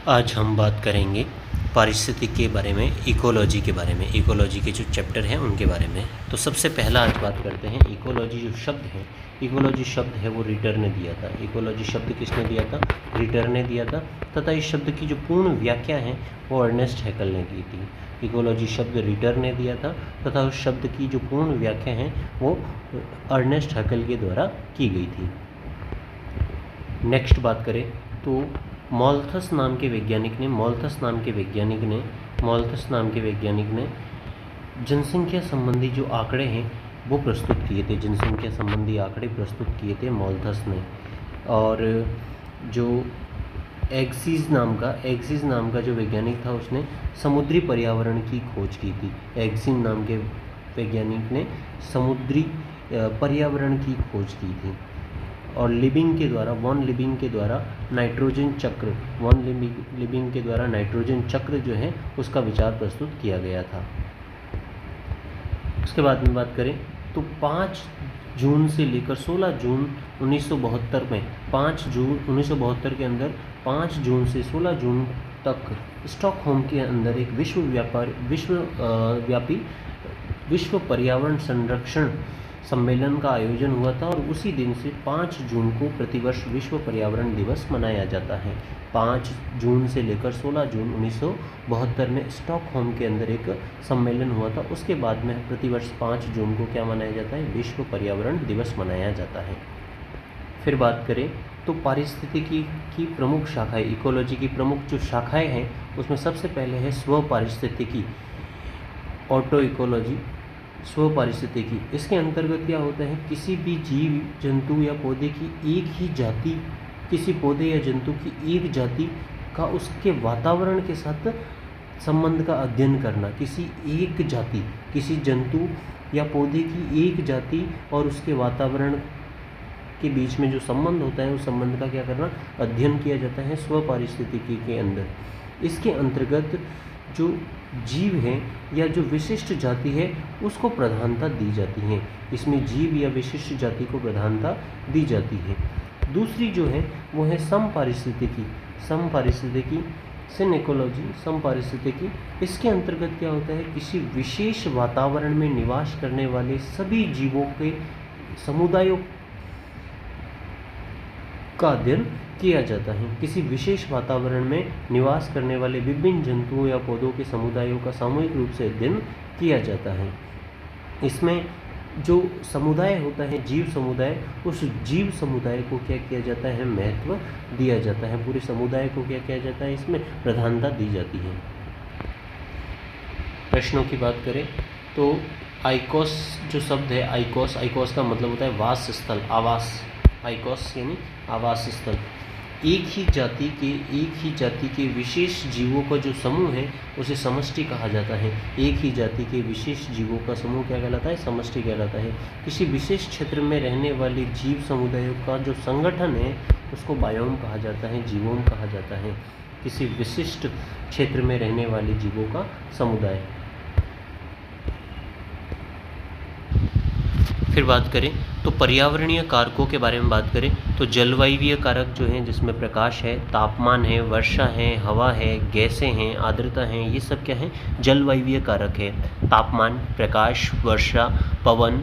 आज हम बात करेंगे पारिस्थितिकी के बारे में, इकोलॉजी के बारे में, इकोलॉजी के जो चैप्टर हैं उनके बारे में। तो सबसे पहला आज बात करते हैं इकोलॉजी। जो शब्द है, इकोलॉजी शब्द है वो रिटर ने दिया था। इकोलॉजी शब्द किसने दिया था? रिटर ने दिया था। तथा इस शब्द की जो पूर्ण व्याख्या है वो अर्नेस्ट हैकल ने की थी। इकोलॉजी शब्द रिटर ने दिया था तथा उस शब्द की जो पूर्ण व्याख्या है वो अर्नेस्ट हैकल के द्वारा की गई थी। नेक्स्ट बात करें तो मॉल्थस नाम के वैज्ञानिक ने जनसंख्या संबंधी जो आंकड़े हैं वो प्रस्तुत किए थे। जनसंख्या संबंधी आंकड़े प्रस्तुत किए थे मॉल्थस ने। और जो एग्सीज नाम का जो वैज्ञानिक था उसने समुद्री पर्यावरण की खोज की थी। एग्सीज नाम के वैज्ञानिक ने समुद्री पर्यावरण की खोज की थी। और लिबिंग के द्वारा नाइट्रोजन चक्र जो है उसका विचार प्रस्तुत किया गया था। उसके बाद में बात करें तो 5 जून से लेकर 16 जून 1972 में 5 जून 1972 के अंदर 5 जून से 16 जून तक स्टॉकहोम के अंदर एक विश्व पर्यावरण संरक्षण सम्मेलन का आयोजन हुआ था। और उसी दिन से 5 जून को प्रतिवर्ष विश्व पर्यावरण दिवस मनाया जाता है। 5 जून से लेकर 16 जून 1972 में स्टॉकहोम के अंदर एक सम्मेलन हुआ था। उसके बाद में प्रतिवर्ष 5 जून को क्या मनाया जाता है? विश्व पर्यावरण दिवस मनाया जाता है। फिर बात करें तो पारिस्थितिकी की प्रमुख शाखाएं, इकोलॉजी की प्रमुख जो शाखाएं हैं उसमें सबसे पहले है स्व पारिस्थितिकी, ऑटो इकोलॉजी, स्व पारिस्थितिकी। इसके अंतर्गत क्या होता है? किसी भी जीव जंतु या पौधे की एक ही जाति, किसी पौधे या जंतु की एक जाति का उसके वातावरण के साथ संबंध का अध्ययन करना। किसी एक जाति, किसी जंतु या पौधे की एक जाति और उसके वातावरण के बीच में जो संबंध होता है उस संबंध का क्या करना? अध्ययन किया जाता है स्व पारिस्थितिकी के अंदर। इसके अंतर्गत जो जीव हैं या जो विशिष्ट जाति है उसको प्रधानता दी जाती है। इसमें जीव या विशिष्ट जाति को प्रधानता दी जाती है। दूसरी जो है वो है समपारिस्थितिकी, सिनेकोलॉजी, समपारिस्थितिकी। इसके अंतर्गत क्या होता है? किसी विशेष वातावरण में निवास करने वाले सभी जीवों के समुदायों का अध्ययन किया जाता है। किसी विशेष वातावरण में निवास करने वाले विभिन्न जंतुओं या पौधों के समुदायों का सामूहिक रूप से अध्ययन किया जाता है। इसमें जो समुदाय होता है, जीव समुदाय, उस जीव समुदाय को क्या किया जाता है? महत्व दिया जाता है। पूरे समुदाय को क्या किया जाता है? इसमें प्रधानता दी जाती है। प्रश्नों की बात करें तो आइकोस जो शब्द है, आइकोस का मतलब होता है वास स्थल, आवास। आइकोस यानी आवास स्थल। एक ही जाति के विशेष जीवों का जो समूह है उसे समष्टि कहा जाता है। एक ही जाति के विशेष जीवों का समूह क्या कहलाता है? समष्टि कहलाता है। किसी विशेष क्षेत्र में रहने वाले जीव समुदायों का जो संगठन है उसको बायोम कहा जाता है, जीवोम कहा जाता है। किसी विशिष्ट क्षेत्र में रहने वाले जीवों का समुदाय। फिर बात करें तो पर्यावरणीय कारकों के बारे में बात करें तो जलवायवीय कारक जो हैं जिसमें प्रकाश है, तापमान है, वर्षा है, हवा है, गैसें हैं, आर्द्रता हैं, ये सब क्या हैं? जलवायवीय कारक है। तापमान, प्रकाश, वर्षा, पवन,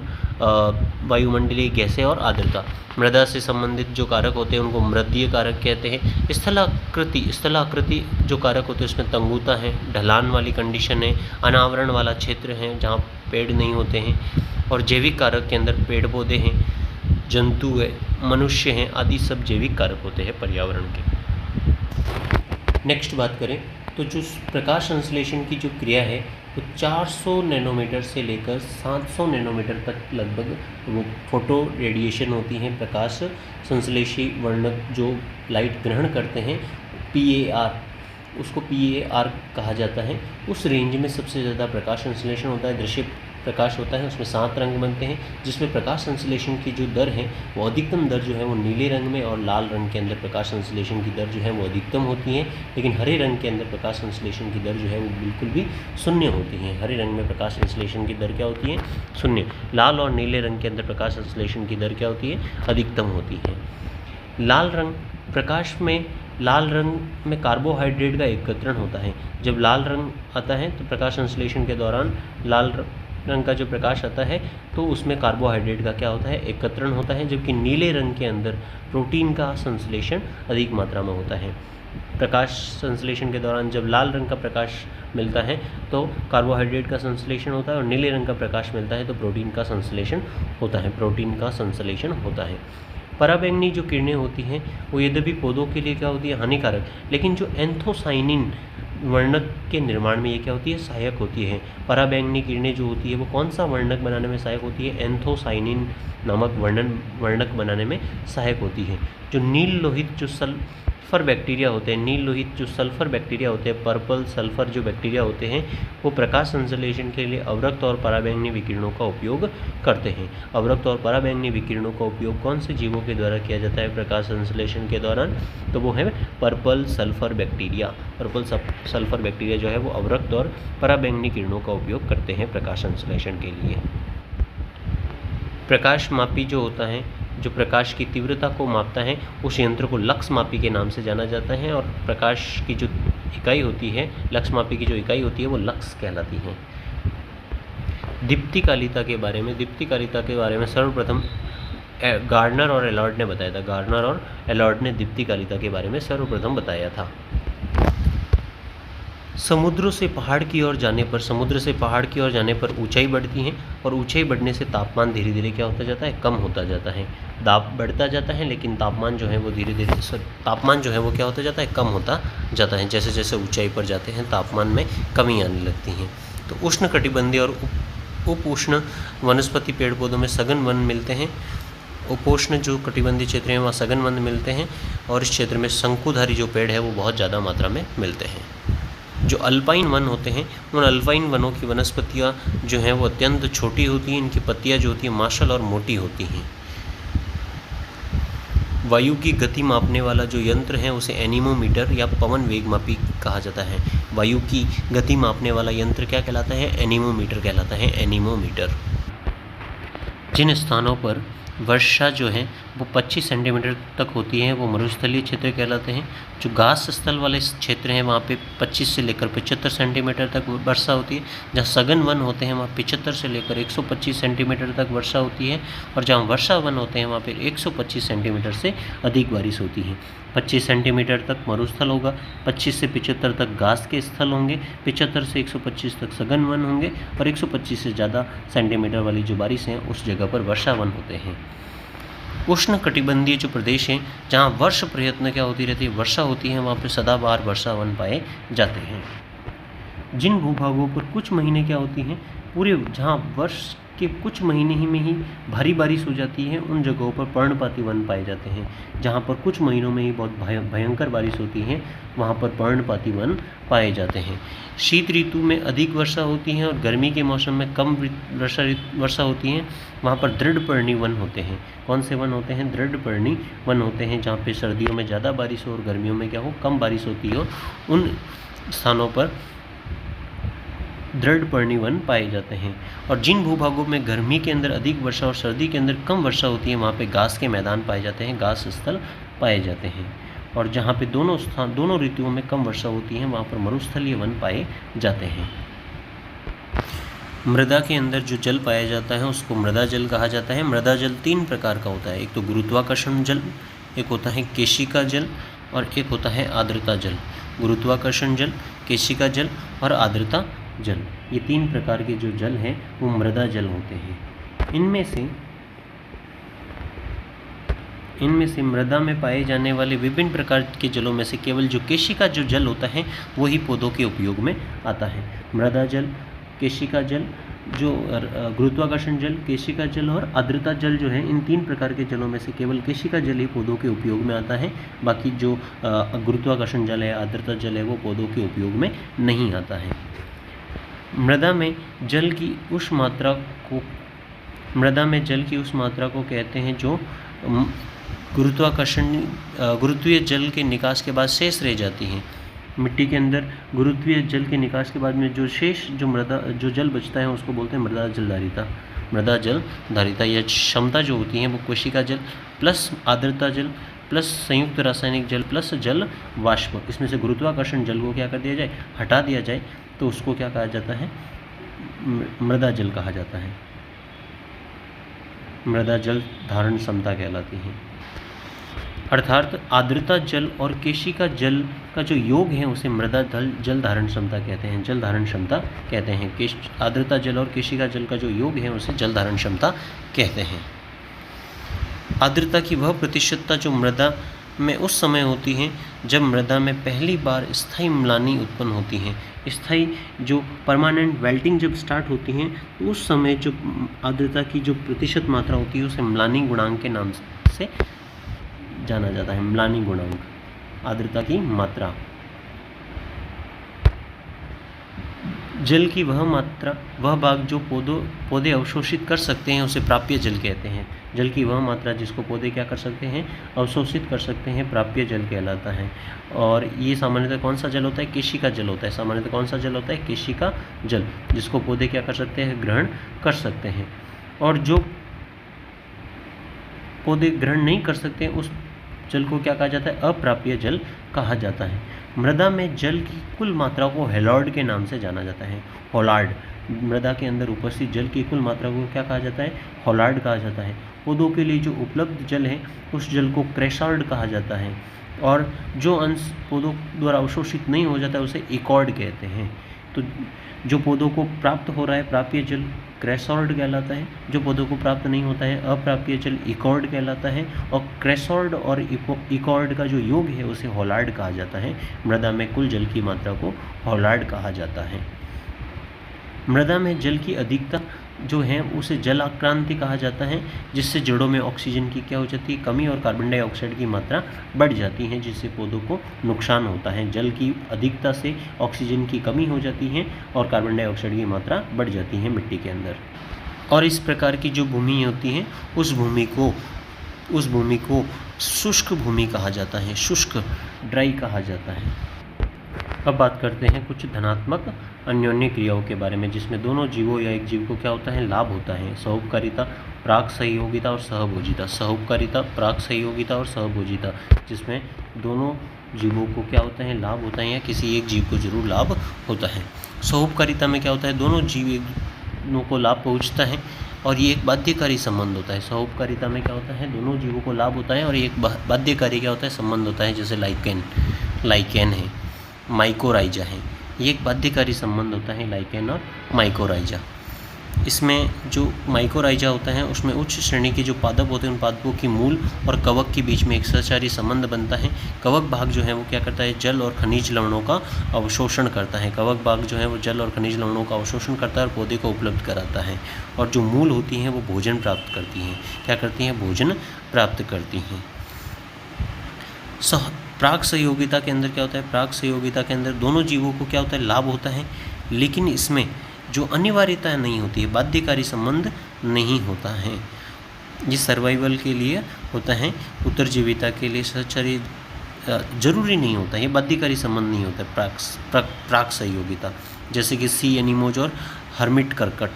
वायुमंडलीय गैसें और आर्द्रता। मृदा से संबंधित जो कारक होते हैं उनको मृदीय कारक कहते हैं। स्थलाकृति जो कारक होते हैं उसमें तंगुता है, ढलान वाली कंडीशन है, अनावरण वाला क्षेत्र है जहाँ पेड़ नहीं होते हैं। और जैविक कारक के अंदर पेड़ पौधे हैं, जंतु है, मनुष्य हैं, आदि सब जैविक कारक होते हैं पर्यावरण के। नेक्स्ट बात करें तो जो प्रकाश संश्लेषण की जो क्रिया है वो 400 नैनोमीटर से लेकर 700 नैनोमीटर तक लगभग वो फोटो रेडिएशन होती हैं। प्रकाश संश्लेषी वर्णक जो लाइट ग्रहण करते हैं, PAR, उसको PAR कहा जाता है। उस रेंज में सबसे ज़्यादा प्रकाश संश्लेषण होता है। दृश्य प्रकाश होता है, उसमें 7 रंग बनते हैं जिसमें प्रकाश संश्लेषण की जो दर है वो अधिकतम दर जो है वो नीले रंग में और लाल रंग के अंदर प्रकाश संश्लेषण की दर जो है वो अधिकतम होती है। लेकिन हरे रंग के अंदर प्रकाश संश्लेषण की दर जो है वो बिल्कुल भी शून्य होती है। हरे रंग में प्रकाश संश्लेषण की दर क्या होती है? शून्य। लाल और नीले रंग के अंदर प्रकाश संश्लेषण की दर क्या होती है? अधिकतम होती है। लाल रंग प्रकाश में लाल रंग में कार्बोहाइड्रेट का एकत्रण होता है। जब लाल रंग आता है तो प्रकाश संश्लेषण के दौरान लाल रंग का जो प्रकाश आता है तो उसमें कार्बोहाइड्रेट का क्या होता है, एकत्रण होता है, जबकि नीले रंग के अंदर प्रोटीन का संश्लेषण अधिक मात्रा में होता है। प्रकाश संश्लेषण के दौरान जब लाल रंग का प्रकाश मिलता है तो कार्बोहाइड्रेट का संश्लेषण होता है, और नीले रंग का प्रकाश मिलता है तो प्रोटीन का संश्लेषण होता है, प्रोटीन का संश्लेषण होता है। पराबैंगनी जो किरणें होती हैं वो यद्यपि पौधों के लिए क्या होती है, हानिकारक, लेकिन जो एंथोसाइनिन वर्णक के निर्माण में ये क्या होती है, सहायक होती है। पराबैंगनी किरणें जो होती है वो कौन सा वर्णक बनाने में सहायक होती है, एंथोसाइनिन नामक वर्णक बनाने में सहायक होती है। जो नील लोहित जो सल्फर बैक्टीरिया होते हैं, नील लोहित जो सल्फर बैक्टीरिया होते हैं, पर्पल सल्फर जो बैक्टीरिया होते हैं, वो प्रकाश संश्लेषण के लिए अवरक्त और पराबैंगनी विकिरणों का उपयोग करते हैं। अवरक्त और पराबैंगनी विकिरणों का उपयोग कौन से जीवों के द्वारा किया जाता है प्रकाश संश्लेषण के दौरान, तो वो है purple sulphur bacteria. Purple sulphur bacteria जो है वो अवरक्त और पराबैंगनी किरणों का उपयोग करते हैं प्रकाश संश्लेषण के लिए। प्रकाश मापी जो होता है, जो प्रकाश की तीव्रता को मापता है, उस यंत्र को लक्स मापी के नाम से जाना जाता है, और प्रकाश की जो इकाई होती है, लक्स मापी की जो इकाई होती है वो लक्स कहलाती है। दीप्तिकालिता के बारे में सर्वप्रथम गार्डनर और एलॉर्ड ने बताया था। गार्डनर और एलॉर्ड ने दीप्तिकालिता के बारे में सर्वप्रथम बताया था। समुद्र से पहाड़ की ओर जाने पर ऊंचाई बढ़ती है, और ऊंचाई बढ़ने से तापमान धीरे धीरे क्या होता जाता है, कम होता जाता है। दाब बढ़ता जाता है, लेकिन तापमान जो है वो क्या होता जाता है, कम होता जाता है। जैसे जैसे ऊंचाई पर जाते हैं तापमान में कमी आने लगती है। तो उष्णकटिबंधीय और उप उष्ण वनस्पति पेड़ पौधों में सघन वन मिलते हैं। उपोष्ण जो कटिबंधीय क्षेत्र हैं वहाँ सघन वन मिलते हैं, और इस क्षेत्र में शंकुधारी जो पेड़ है वो बहुत ज़्यादा मात्रा में मिलते हैं। जो अल्पाइन वन होते हैं, उन अल्पाइन वनों की वनस्पतियाँ जो हैं वो अत्यंत छोटी होती हैं। इनकी पत्तियाँ जो होती हैं मार्शल और मोटी होती हैं। वायु की गति मापने वाला जो यंत्र है उसे एनीमोमीटर या पवन वेगमापी कहा जाता है। वायु की गति मापने वाला यंत्र क्या कहलाता है, एनीमोमीटर कहलाता है, एनीमोमीटर। जिन स्थानों पर वर्षा जो है वो 25 सेंटीमीटर तक होती है वो मरुस्थलीय क्षेत्र कहलाते हैं। जो घास स्थल वाले क्षेत्र हैं वहाँ पे 25 से लेकर 75 सेंटीमीटर तक वर्षा होती है। जहाँ सघन वन होते हैं वहाँ 75 से लेकर 125 सेंटीमीटर तक वर्षा होती है, और जहाँ वर्षा वन होते हैं वहाँ पे 125 सेंटीमीटर से अधिक बारिश होती है। 25 सेंटीमीटर तक मरुस्थल होगा, 25 से 75 तक घास के स्थल होंगे, 75 से 125 तक सघन वन होंगे, और 125 से ज़्यादा सेंटीमीटर वाली जो बारिश हैं उस जगह पर वर्षा वन होते हैं। उष्ण कटिबंधीय जो प्रदेश हैं जहाँ वर्ष प्रयत्न क्या होती रहती है, वर्षा होती है, वहाँ पर सदाबहार वर्षा वन पाए जाते हैं। जिन भूभागों पर कुछ महीने क्या होती हैं, पूरे जहाँ वर्ष के कुछ महीने ही में ही भारी बारिश हो जाती है, उन जगहों पर पर्णपाती वन पाए जाते हैं। जहाँ पर कुछ महीनों में ही बहुत भयंकर बारिश होती है वहाँ पर पर्णपाती वन पाए जाते हैं। शीत ऋतु में अधिक वर्षा होती है और गर्मी के मौसम में कम वर्षा होती है, वहाँ पर दृढ़पर्णी वन होते हैं। कौन से वन होते हैं, दृढ़पर्णी वन होते हैं। जहाँ पे सर्दियों में ज़्यादा बारिश हो और गर्मियों में क्या हो, कम बारिश होती हो, उन स्थानों पर दृढ़पर्णी वन पाए जाते हैं। और जिन भूभागों में गर्मी के अंदर अधिक वर्षा और सर्दी के अंदर कम वर्षा होती है वहाँ पे घास के मैदान पाए जाते हैं, घास स्थल पाए जाते हैं। और जहाँ पे दोनों ऋतुओं में कम वर्षा होती है वहाँ पर मरुस्थलीय वन पाए जाते हैं। मृदा के अंदर जो जल पाया जाता है उसको मृदा जल कहा जाता है। मृदा जल 3 प्रकार का होता है, एक तो गुरुत्वाकर्षण जल, एक होता है केशिका जल, और एक होता है आर्द्रता जल। गुरुत्वाकर्षण जल, केशिका जल और आर्द्रता जल, ये 3 प्रकार के जो जल हैं वो मृदा जल होते हैं। इनमें से मृदा में पाए जाने वाले विभिन्न प्रकार के जलों में से केवल जो केशिका जो जल होता है वही पौधों के उपयोग में आता है। मृदा जल, केशिका जल, जो गुरुत्वाकर्षण जल, केशिका जल और आर्द्रता जल जो है, इन 3 प्रकार के जलों में से केवल केशिका जल ही पौधों के उपयोग में आता है। बाकी जो गुरुत्वाकर्षण जल है, आर्द्रता जल है, वो पौधों के उपयोग में नहीं आता है। मृदा में जल की उस मात्रा को कहते हैं जो गुरुत्वीय जल के निकास के बाद शेष रह जाती है। मिट्टी के अंदर गुरुत्वीय जल के निकास के बाद में जो शेष जो जल बचता है उसको बोलते हैं मृदा जल धारिता। यह क्षमता जो होती है वो कोशिका जल प्लस आर्द्रता जल प्लस संयुक्त रासायनिक जल प्लस जल वाष्प, इसमें से गुरुत्वाकर्षण जल को क्या कर दिया जाए, हटा दिया जाए, तो उसको क्या कहा जाता है, मृदा जल कहा जाता है। मृदा जल धारण क्षमता कहलाती है। अर्थात आर्द्रता जल और केशिका जल का जो योग है उसे मृदा जल धारण क्षमता कहते हैं, जल धारण क्षमता कहते हैं। आर्द्रता जल और केशिका जल का जो योग है उसे जल धारण क्षमता कहते हैं। आर्द्रता की वह प्रतिशतता जो मृदा में उस समय होती है जब मृदा में पहली बार स्थायी म्लानी उत्पन्न होती है। स्थायी जो परमानेंट वेल्टिंग जब स्टार्ट होती है तो उस समय जो आर्द्रता की जो प्रतिशत मात्रा होती है उसे म्लानी गुणांक के नाम से जाना जाता है। म्लानी गुणांक, आर्द्रता की मात्रा। जल की वह मात्रा, वह भाग जो पौधे अवशोषित कर सकते हैं उसे प्राप्य जल कहते हैं। जल की वह मात्रा जिसको पौधे क्या कर सकते हैं, अवशोषित कर सकते हैं, प्राप्य जल कहलाता है। और ये सामान्यतः कौन सा जल होता है, केशिका जल होता है। सामान्यतः कौन सा जल होता है, केशिका जल, जिसको पौधे क्या कर सकते हैं, ग्रहण कर सकते हैं। और जो पौधे ग्रहण नहीं कर सकते उस जल को क्या कहा जाता है, अप्राप्य जल कहा जाता है। मृदा में जल की कुल मात्रा को हेलॉर्ड के नाम से जाना जाता है। होलार्ड, मृदा के अंदर उपस्थित जल की कुल मात्रा को क्या कहा जाता है, होलार्ड कहा जाता है। पौधों के लिए जो उपलब्ध जल है उस जल को क्रेसॉर्ड कहा जाता है। और जो अंश पौधों द्वारा अवशोषित नहीं हो जाता है उसे इकॉर्ड कहते हैं। तो जो पौधों को प्राप्त हो रहा है प्राप्य जल क्रेसॉर्ड कहलाता है, जो पौधों को प्राप्त नहीं होता है अप्राप्य जल इकॉर्ड कहलाता है। और क्रेसॉर्ड और इकॉर्ड का जो योग है उसे होलार्ड कहा जाता है। मृदा में कुल जल की मात्रा को होलार्ड कहा जाता है। मृदा में जल की अधिकता जो है उसे जल आक्रांति कहा जाता है, जिससे जड़ों में ऑक्सीजन की क्या हो जाती है, कमी, और कार्बन डाइऑक्साइड की मात्रा बढ़ जाती है, जिससे पौधों को नुकसान होता है। जल की अधिकता से ऑक्सीजन की कमी हो जाती है और कार्बन डाइऑक्साइड की मात्रा बढ़ जाती है मिट्टी के अंदर। और इस प्रकार की जो भूमि होती है उस भूमि को शुष्क भूमि कहा जाता है, शुष्क, ड्राई कहा जाता है। अब बात करते हैं कुछ धनात्मक अन्योन्य क्रियाओं के बारे में, जिसमें दोनों जीवों या एक जीव को क्या होता है, लाभ होता है। सहोपकारिता, प्राक सहयोगिता और सहभोजिता। सहोपकारिता, प्राक सहयोगिता और सहभोजिता, जिसमें दोनों जीवों को क्या होता है, लाभ होता है, या किसी एक जीव को जरूर लाभ होता है। सहोपकारिता में क्या होता है, दोनों जीव एक दोनों को लाभ पहुँचता है और ये एक बाध्यकारी संबंध होता है। सहोपकारिता में क्या होता है, दोनों जीवों को लाभ होता है और ये एक बाध्यकारी क्या होता है, संबंध होता है। जैसे लाइकेन है, माइकोराइजा है, ये एक बाध्यकारी संबंध होता है, लाइकेन और माइकोराइजा। इसमें जो माइकोराइजा होता है उसमें उच्च श्रेणी के जो पादप होते हैं उन पादपों की मूल और कवक के बीच में एक सहचारी संबंध बनता है। कवक भाग जो है वो क्या करता है, जल और खनिज लवणों का अवशोषण करता है। कवक भाग जो है वो जल और खनिज लवणों का अवशोषण करता है और पौधे को उपलब्ध कराता है। और जो मूल होती हैं वो भोजन प्राप्त करती हैं। क्या करती हैं, भोजन प्राप्त करती हैं। प्राक सहयोगिता के अंदर क्या होता है, प्राक सहयोगिता के अंदर दोनों जीवों को क्या होता है, लाभ होता है, लेकिन इसमें जो अनिवार्यता नहीं होती है, बाध्यकारी संबंध नहीं होता है। ये सर्वाइवल के लिए होता है, उत्तरजीविता के लिए सहचारी जरूरी नहीं होता, ये बाध्यकारी संबंध नहीं होता प्राक सहयोगिता। जैसे कि सी एनिमोज और हर्मिट करकट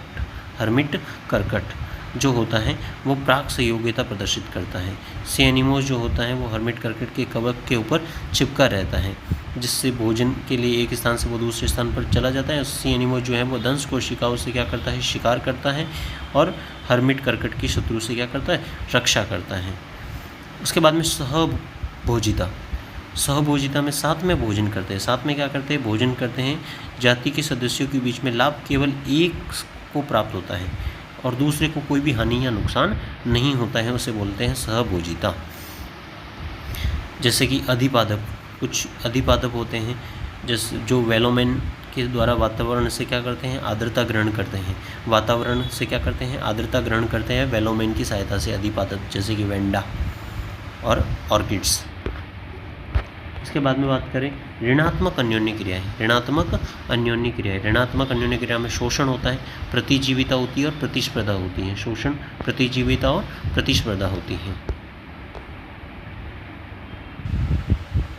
जो होता है वो प्राक सहयोगिता प्रदर्शित करता है। सी एनिमोज जो होता है वो हर्मिट करकट के कवक के ऊपर चिपका रहता है, जिससे भोजन के लिए एक स्थान से वो दूसरे स्थान पर चला जाता है। सी एनिमोज जो है वो दंश कोशिकाओं से क्या करता है, शिकार करता है, और हर्मिट करकट की शत्रु से क्या करता है, रक्षा करता है। उसके बाद में सहभोजिता में साथ में भोजन करते हैं। साथ में क्या करते हैं, भोजन करते हैं। जाति के सदस्यों के बीच में लाभ केवल एक को प्राप्त होता है और दूसरे को कोई भी हानि या नुकसान नहीं होता है, उसे बोलते हैं सहभोजिता। जैसे कि अधिपादप, कुछ अधिपादप होते हैं जैसे जो वेलोमेन के द्वारा वातावरण से क्या करते हैं, आर्द्रता ग्रहण करते हैं। वातावरण से क्या करते हैं, आर्द्रता ग्रहण करते हैं वेलोमेन की सहायता से अधिपादप, जैसे कि वेंडा और ऑर्किड्स। इसके बाद में बात करें ऋणात्मक अन्योन्य क्रियाएं। ऋणात्मक अन्योन्य क्रिया में शोषण होता है, प्रतिजीविता होती है और प्रतिस्पर्धा होती है। शोषण, प्रतिजीविता और प्रतिस्पर्धा होती है।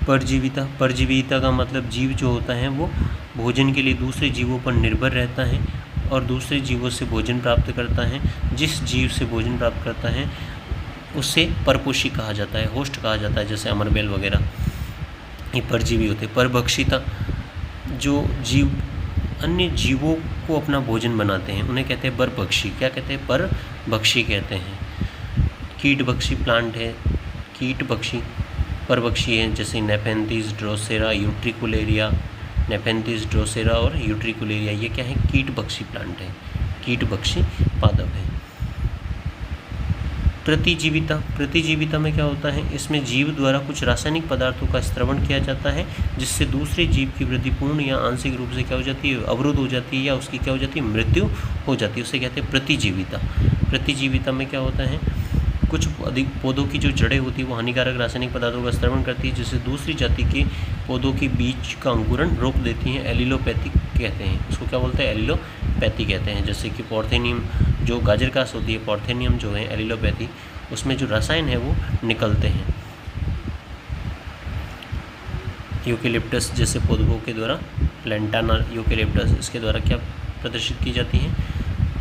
परजीविता का मतलब जीव जो होता है वो भोजन के लिए दूसरे जीवों पर निर्भर रहता है और दूसरे जीवों से भोजन प्राप्त करता है। जिस जीव से भोजन प्राप्त करता है उससे परपोषी कहा जाता है, होस्ट कहा जाता है, जैसे अमरबेल वगैरह, ये परजीवी होते हैं। परभक्षिता, जो जीव अन्य जीवों को अपना भोजन बनाते हैं उन्हें कहते हैं परभक्षी। क्या कहते हैं? परभक्षी कहते हैं। कीटभक्षी प्लांट है, कीटभक्षी परभक्षी हैं, जैसे नेफेंथिस, ड्रोसेरा, यूट्रिकुलेरिया। नेफेंथिस, ड्रोसेरा और यूट्रिकुलेरिया ये क्या है? कीटभक्षी प्लांट है, कीटभक्षी पादप है। प्रतिजीविता, प्रतिजीविता में क्या होता है? इसमें जीव द्वारा कुछ रासायनिक पदार्थों का स्त्रवण किया जाता है जिससे दूसरे जीव की वृद्धि पूर्ण या आंशिक रूप से क्या हो जाती है? अवरुद्ध हो जाती है या उसकी क्या हो जाती है? मृत्यु हो जाती है, उसे कहते हैं प्रतिजीविता। प्रतिजीविता में क्या होता है? कुछ अधिक पौधों की जो जड़ें होती है वो हानिकारक रासायनिक पदार्थों का स्त्रवण करती है जिससे दूसरी जाति के पौधों के बीच का अंकुरण रोक देती हैं। एलिलोपैथी कहते हैं उसको, क्या बोलते हैं? एलिलोपैथी कहते हैं। जैसे कि पॉर्थेनियम, जो गाजर घास होती है, पॉर्थेनियम जो है एलिलोपैथी, उसमें जो रसायन है वो निकलते हैं। यूकेलिप्टस जैसे पौधों के द्वारा, लेंटाना यूकेलिप्टस, इसके द्वारा क्या प्रदर्शित की जाती है?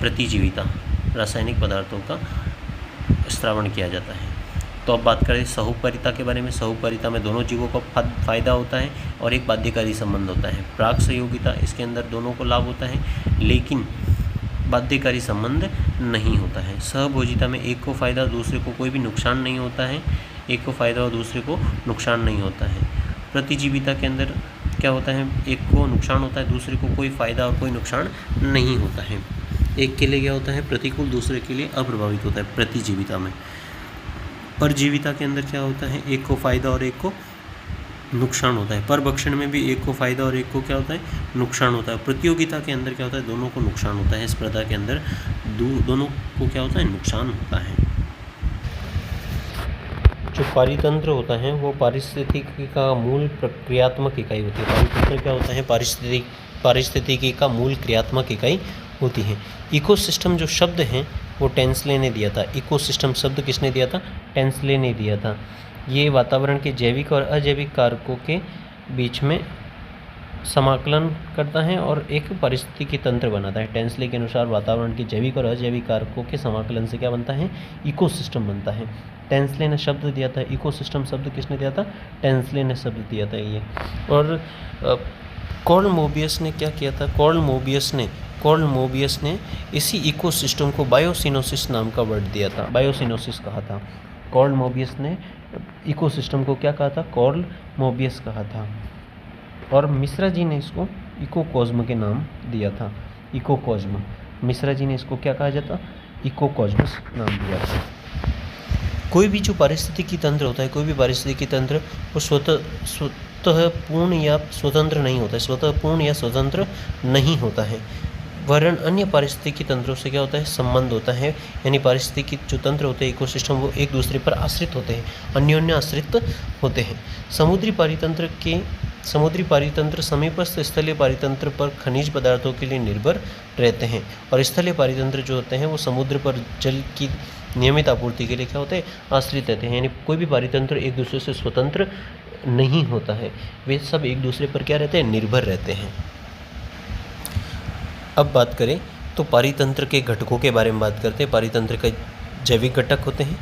प्रतिजीविता, रासायनिक पदार्थों का स्त्रावण किया जाता है। तो अब बात करें सहुपरिता के बारे में। सहुपरिता में दोनों जीवों को फायदा होता है और एक बाध्यकारी संबंध होता है। प्राक सहयोगिता, इसके अंदर दोनों को लाभ होता है लेकिन बाध्यकारी संबंध नहीं होता है। सहभोजिता में एक को फायदा, दूसरे को कोई भी नुकसान नहीं होता है। एक को फायदा और दूसरे को नुकसान नहीं होता है। प्रतिजीविता के अंदर क्या होता है? एक को नुकसान होता है, दूसरे को कोई फायदा और कोई नुकसान नहीं होता है। एक के लिए क्या होता है? प्रतिकूल, दूसरे के लिए अप्रभावित होता है प्रतिजीविता में। परजीविता के अंदर क्या होता है? एक को फायदा और एक को नुकसान होता है। परभक्षण में भी एक को फायदा और एक को क्या होता है? नुकसान होता है। प्रतियोगिता के अंदर क्या होता है? दोनों को नुकसान होता है। स्पर्धा के अंदर दोनों को क्या होता है? नुकसान होता है। जो पारितंत्र होता है वो पारिस्थितिकी का मूल प्रक्रियात्मक इकाई होती है। पारितंत्र क्या होता है? पारिस्थितिकी का मूल क्रियात्मक इकाई होती है। इकोसिस्टम जो शब्द हैं वो टेंसले ने दिया था। इकोसिस्टम शब्द किसने दिया था? टेंसले ने दिया था। ये वातावरण के जैविक और अजैविक कारकों के बीच में समाकलन करता है और एक पारिस्थितिकी तंत्र बनाता है। टेंसले के अनुसार वातावरण के जैविक और अजैविक कारकों के समाकलन से क्या बनता है? इकोसिस्टम बनता है। टेंसले ने शब्द दिया था। इकोसिस्टम शब्द किसने दिया था? टेंसले ने शब्द दिया था ये। और कार्ल मोबियस ने क्या किया था? कार्ल मोबियस ने इसी इकोसिस्टम को बायोसिनोसिस नाम का वर्ड दिया था, बायोसिनोसिस कहा था। कार्ल मोबियस ने इकोसिस्टम को क्या कहा था? कार्ल मोबियस कहा था। और मिश्रा जी ने इसको इकोकॉस्म के नाम दिया था। इकोकॉस्म, मिश्रा जी ने इसको क्या कहा जाता? इकोकॉस्मस नाम दिया था। कोई भी जो पारिस्थितिकी तंत्र होता है, कोई भी पारिस्थितिकी तंत्र वो स्वतः पूर्ण या स्वतंत्र नहीं होता है, स्वतः पूर्ण या स्वतंत्र नहीं होता है, वरन अन्य पारिस्थितिकी तंत्रों से क्या होता है? संबंध होता है। यानी पारिस्थितिकी जो तंत्र होते हैं, इकोसिस्टम, वो एक दूसरे पर आश्रित होते हैं, अन्योन्य आश्रित होते हैं। समुद्री पारितंत्र समीपस्थ स्थलीय पारितंत्र पर खनिज पदार्थों के लिए निर्भर रहते हैं और स्थलीय पारितंत्र जो होते हैं वो समुद्र पर जल की नियमित आपूर्ति के लिए क्या होते हैं? आश्रित रहते हैं। यानी कोई भी पारितंत्र एक दूसरे से स्वतंत्र नहीं होता है, वे सब एक दूसरे पर क्या रहते हैं? निर्भर रहते हैं। अब बात करें तो पारितंत्र के घटकों के बारे में बात करते हैं। पारितंत्र के जैविक घटक होते हैं,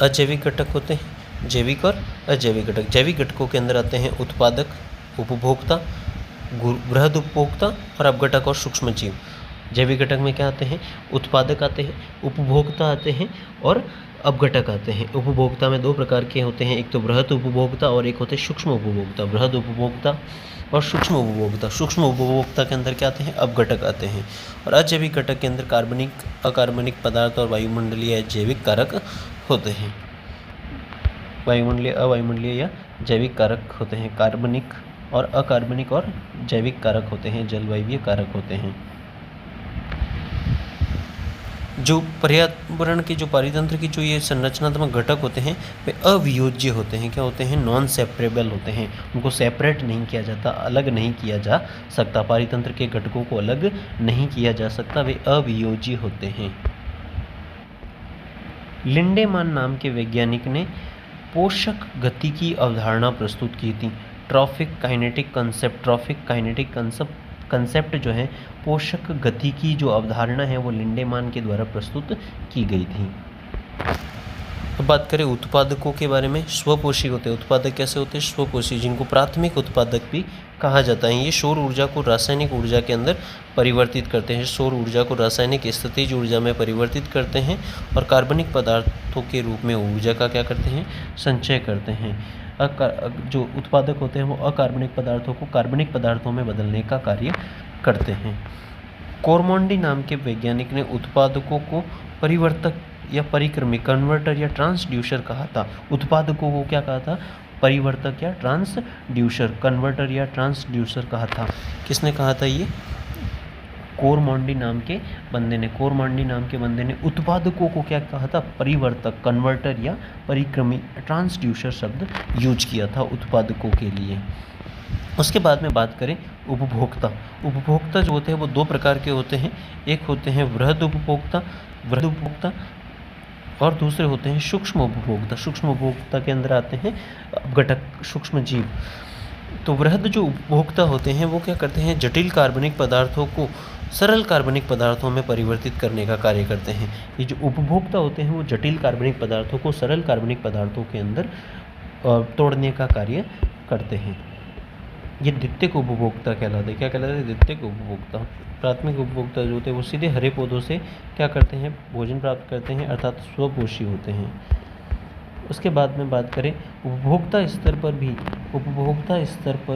अजैविक घटक होते हैं, जैविक और अजैविक घटक। जैविक घटकों के अंदर आते हैं उत्पादक, उपभोक्ता, बृहद उपभोक्ता और अपघटक और सूक्ष्म जीव। जैविक घटक में क्या आते हैं? उत्पादक आते हैं, उपभोक्ता आते हैं और अपघटक आते हैं। उपभोक्ता में दो प्रकार के होते हैं, एक तो बृहद उपभोक्ता और एक होते हैं सूक्ष्म उपभोक्ता। बृहद उपभोक्ता और सूक्ष्म उपभोक्ता। सूक्ष्म उपभोक्ता के अंदर क्या आते हैं? अपघटक आते हैं। और अजैविक घटक के अंदर कार्बनिक, अकार्बनिक पदार्थ और वायुमंडलीय जैविक कारक होते हैं। वायुमंडलीय, अवायुमंडलीय या जैविक कारक होते हैं। कार्बनिक और अकार्बनिक और जैविक कारक होते हैं, जलवायवीय कारक होते हैं। जो पर्यावरण के जो पारितंत्र की जो ये संरचनात्मक घटक होते हैं वे अवियोज्य होते हैं। क्या होते हैं? नॉन सेपरेबल होते हैं। उनको सेपरेट नहीं किया जाता, अलग नहीं किया जा सकता। पारितंत्र के घटकों को अलग नहीं किया जा सकता, वे अवियोज्य होते हैं। लिंडेमान नाम के वैज्ञानिक ने पोषक गति की अवधारणा प्रस्तुत की थी। ट्रॉफिक काइनेटिक कंसेप्ट जो है, पोषक गति की जो अवधारणा है वो लिंडेमान के द्वारा प्रस्तुत की गई थी। अब बात करें उत्पादकों के बारे में। स्वपोषी होते हैं। उत्पादक कैसे होते हैं? स्वपोषी, जिनको प्राथमिक उत्पादक भी कहा जाता है। ये सौर ऊर्जा को रासायनिक ऊर्जा के अंदर परिवर्तित करते हैं। सौर ऊर्जा को रासायनिक स्थितिज ऊर्जा में परिवर्तित करते हैं और कार्बनिक पदार्थों के रूप में ऊर्जा का क्या करते हैं? संचय करते हैं। जो उत्पादक होते हैं वो अकार्बनिक पदार्थों को कार्बनिक पदार्थों में बदलने का कार्य करते हैं। कोरमोंडी नाम के वैज्ञानिक ने उत्पादकों को परिवर्तक या परिक्रमी, कन्वर्टर या ट्रांसड्यूसर कहा था। उत्पादकों को क्या कहा था? परिवर्तक या ट्रांसड्यूसर, कन्वर्टर या ट्रांसड्यूसर कहा था। किसने कहा था ये? कोरमोंडी नाम के बंदे ने। कोरमोंडी नाम के बंदे ने उत्पादकों को क्या कहा था? परिवर्तक, कन्वर्टर या परिक्रमी, ट्रांसड्यूसर शब्द यूज किया था उत्पादकों के लिए। उसके बाद में बात करें उपभोक्ता। उपभोक्ता जो होते हैं वो दो प्रकार के होते हैं। एक होते हैं वृहद उपभोक्ता और दूसरे होते हैं सूक्ष्म उपभोक्ता। सूक्ष्म उपभोक्ता के अंदर आते हैं अपघटक, सूक्ष्म जीव। तो वृहद जो उपभोक्ता होते हैं वो क्या करते हैं? जटिल कार्बनिक पदार्थों को सरल कार्बनिक पदार्थों में परिवर्तित करने का कार्य करते हैं। ये जो उपभोक्ता होते हैं वो जटिल कार्बनिक पदार्थों को सरल कार्बनिक पदार्थों के अंदर तोड़ने का कार्य करते हैं। ये द्वितीयक उपभोक्ता कहलाते हैं। क्या कहलाते हैं? द्वितीयक उपभोक्ता। प्राथमिक उपभोक्ता जो होते हैं वो सीधे हरे पौधों से क्या करते हैं? भोजन प्राप्त करते हैं, अर्थात स्वपोषी होते हैं। उसके बाद में बात करें उपभोक्ता स्तर पर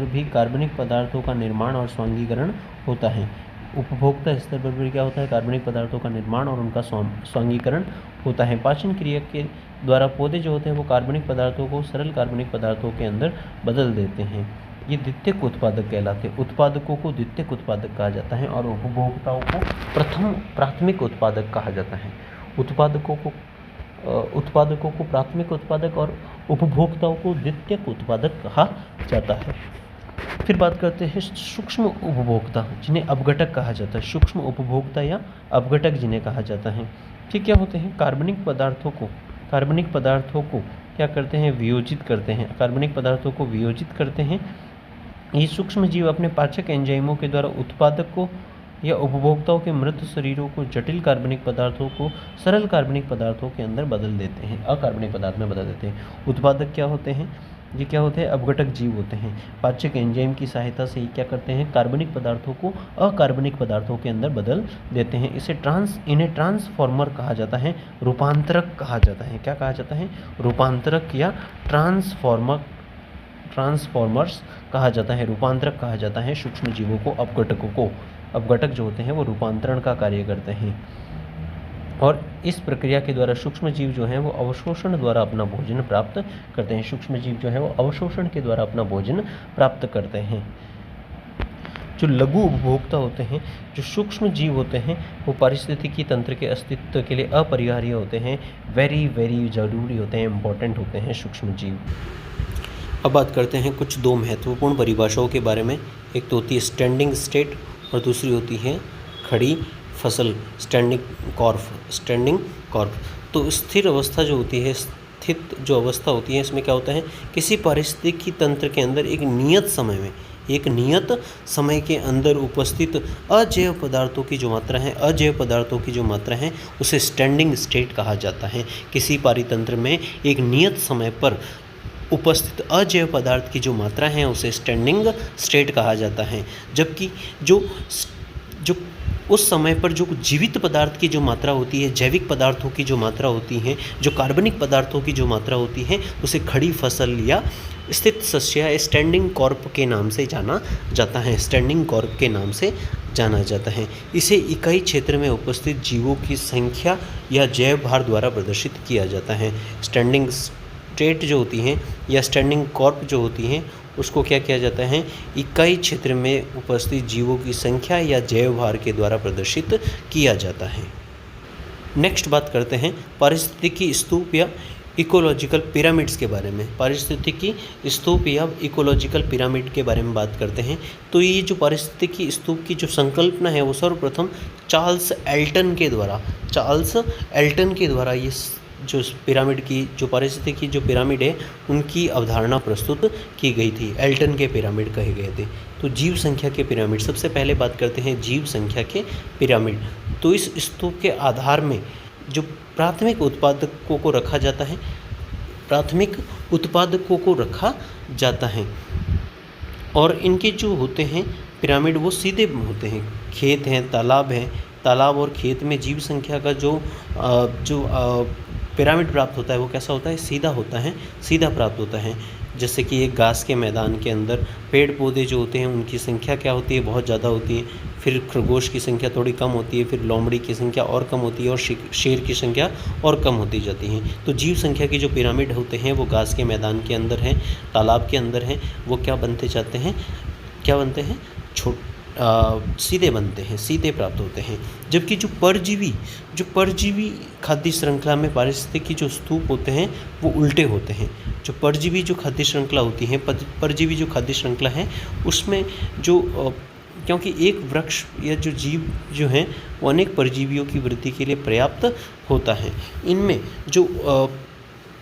भी कार्बनिक पदार्थों का निर्माण और स्वांगीकरण होता है। उपभोक्ता स्तर पर भी क्या होता है? कार्बनिक पदार्थों का निर्माण और उनका स्वांगीकरण होता है। पाचन क्रिया के द्वारा पौधे जो होते हैं वो कार्बनिक पदार्थों को सरल कार्बनिक पदार्थों के अंदर बदल देते हैं। ये द्वितीयक उत्पादक कहलाते हैं। उत्पादकों को द्वितीयक उत्पादक कहा जाता है और उपभोक्ताओं को प्राथमिक उत्पादक कहा जाता है। उत्पादकों को प्राथमिक उत्पादक और उपभोक्ताओं को द्वितीयक उत्पादक कहा जाता है। फिर बात करते हैं सूक्ष्म उपभोक्ता, जिन्हें अपघटक कहा जाता है। सूक्ष्म उपभोक्ता या अपघटक जिन्हें कहा जाता है। ठीक क्या होते हैं? कार्बनिक पदार्थों को क्या करते हैं? वियोजित करते हैं। कार्बनिक पदार्थों को वियोजित करते हैं। ये सूक्ष्म जीव अपने पाचक एंजाइमों के द्वारा उत्पादक को या उपभोक्ताओं के मृत शरीरों को जटिल कार्बनिक पदार्थों को सरल कार्बनिक पदार्थों के अंदर बदल देते हैं, अकार्बनिक पदार्थ में बदल देते हैं। उत्पादक क्या होते हैं? ये क्या होते हैं? अपघटक जीव होते हैं। पाचक एंजाइम की सहायता से ही क्या करते हैं? कार्बनिक पदार्थों को अकार्बनिक पदार्थों के अंदर बदल देते हैं। इन्हें ट्रांसफॉर्मर कहा जाता है, रूपांतरक कहा जाता है। क्या कहा जाता है? रूपांतरक या ट्रांसफॉर्मर्स कहा जाता है, रूपांतरक कहा जाता है सूक्ष्म जीवों को, अपघटकों को। अपघटक जो होते हैं वो रूपांतरण का कार्य करते हैं और इस प्रक्रिया के द्वारा सूक्ष्म जीव जो हैं वो अवशोषण द्वारा अपना भोजन प्राप्त करते हैं। सूक्ष्म जीव जो है वो अवशोषण के द्वारा अपना भोजन प्राप्त करते हैं। जो लघु उपभोक्ता होते हैं, जो सूक्ष्म जीव होते हैं, वो पारिस्थितिकी तंत्र के अस्तित्व के लिए अपरिहार्य होते हैं, वेरी वेरी ज़रूरी होते हैं, इम्पॉर्टेंट होते हैं सूक्ष्म जीव। अब बात करते हैं कुछ दो महत्वपूर्ण परिभाषाओं के बारे में। एक तो होती है स्टैंडिंग स्टेट और दूसरी होती है खड़ी फसल, स्टैंडिंग कॉर्प। तो स्थिर अवस्था जो होती है, स्थित जो अवस्था होती है, इसमें क्या होता है? किसी पारिस्थितिकी तंत्र के अंदर एक नियत समय के अंदर उपस्थित अजैव पदार्थों की जो मात्रा है उसे स्टैंडिंग स्टेट कहा जाता है। किसी पारितंत्र में एक नियत समय पर उपस्थित अजैव पदार्थ की जो मात्रा है उसे स्टैंडिंग स्टेट कहा जाता है। जबकि जो उस समय पर जो जीवित पदार्थ की जो मात्रा होती है, जैविक पदार्थों की जो मात्रा होती है, जो कार्बनिक पदार्थों की जो मात्रा होती है, उसे खड़ी फसल या स्थित सस्या या स्टैंडिंग कॉर्प के नाम से जाना जाता है। स्टैंडिंग कॉर्प के नाम से जाना जाता है। इसे इकाई क्षेत्र में उपस्थित जीवों की संख्या या जैव भार द्वारा प्रदर्शित किया जाता है। स्टैंडिंग स्टेट जो होती हैं या स्टैंडिंग कॉर्प जो होती हैं उसको क्या किया जाता है? इकाई क्षेत्र में उपस्थित जीवों की संख्या या जैव भार के द्वारा प्रदर्शित किया जाता है। नेक्स्ट बात करते हैं पारिस्थितिकी स्तूप या इकोलॉजिकल पिरामिड्स के बारे में। पारिस्थितिकी स्तूप या इकोलॉजिकल पिरामिड के बारे में बात करते हैं। तो ये जो पारिस्थितिकी स्तूप की जो संकल्पना है वो सर्वप्रथम चार्ल्स एल्टन के द्वारा ये जो पिरामिड की जो पारिस्थितिकी जो पिरामिड है उनकी अवधारणा प्रस्तुत की गई थी। एल्टन के पिरामिड कहे गए थे। तो जीव संख्या के पिरामिड, सबसे पहले बात करते हैं जीव संख्या के पिरामिड। तो इस स्तूप के आधार में जो प्राथमिक उत्पादकों को रखा जाता है, प्राथमिक उत्पादकों को रखा जाता है। और इनके जो होते हैं पिरामिड वो सीधे होते हैं। खेत हैं, तालाब हैं, तालाब और खेत में जीव संख्या का जो पिरामिड प्राप्त होता है वो कैसा होता है, सीधा होता है, सीधा प्राप्त होता है। जैसे कि एक घास के मैदान के अंदर पेड़ पौधे जो होते हैं उनकी संख्या क्या होती है, बहुत ज़्यादा होती है। फिर खरगोश की संख्या थोड़ी कम होती है, फिर लोमड़ी की संख्या और कम होती है, और शेर की संख्या और कम होती जाती है। तो जीव संख्या के जो पिरामिड होते हैं वो घास के मैदान के अंदर हैं, तालाब के अंदर हैं, वो क्या बनते जाते हैं, क्या बनते हैं, सीधे बनते हैं, सीधे प्राप्त होते हैं। जबकि जो परजीवी खाद्य श्रृंखला में पारिस्थितिकी जो स्तूप होते हैं वो उल्टे होते हैं। जो परजीवी जो खाद्य श्रृंखला होती है, परजीवी जो खाद्य श्रृंखला है उसमें जो क्योंकि एक वृक्ष या जो जीव जो हैं वो अनेक परजीवियों की वृद्धि के लिए पर्याप्त होता है। इनमें जो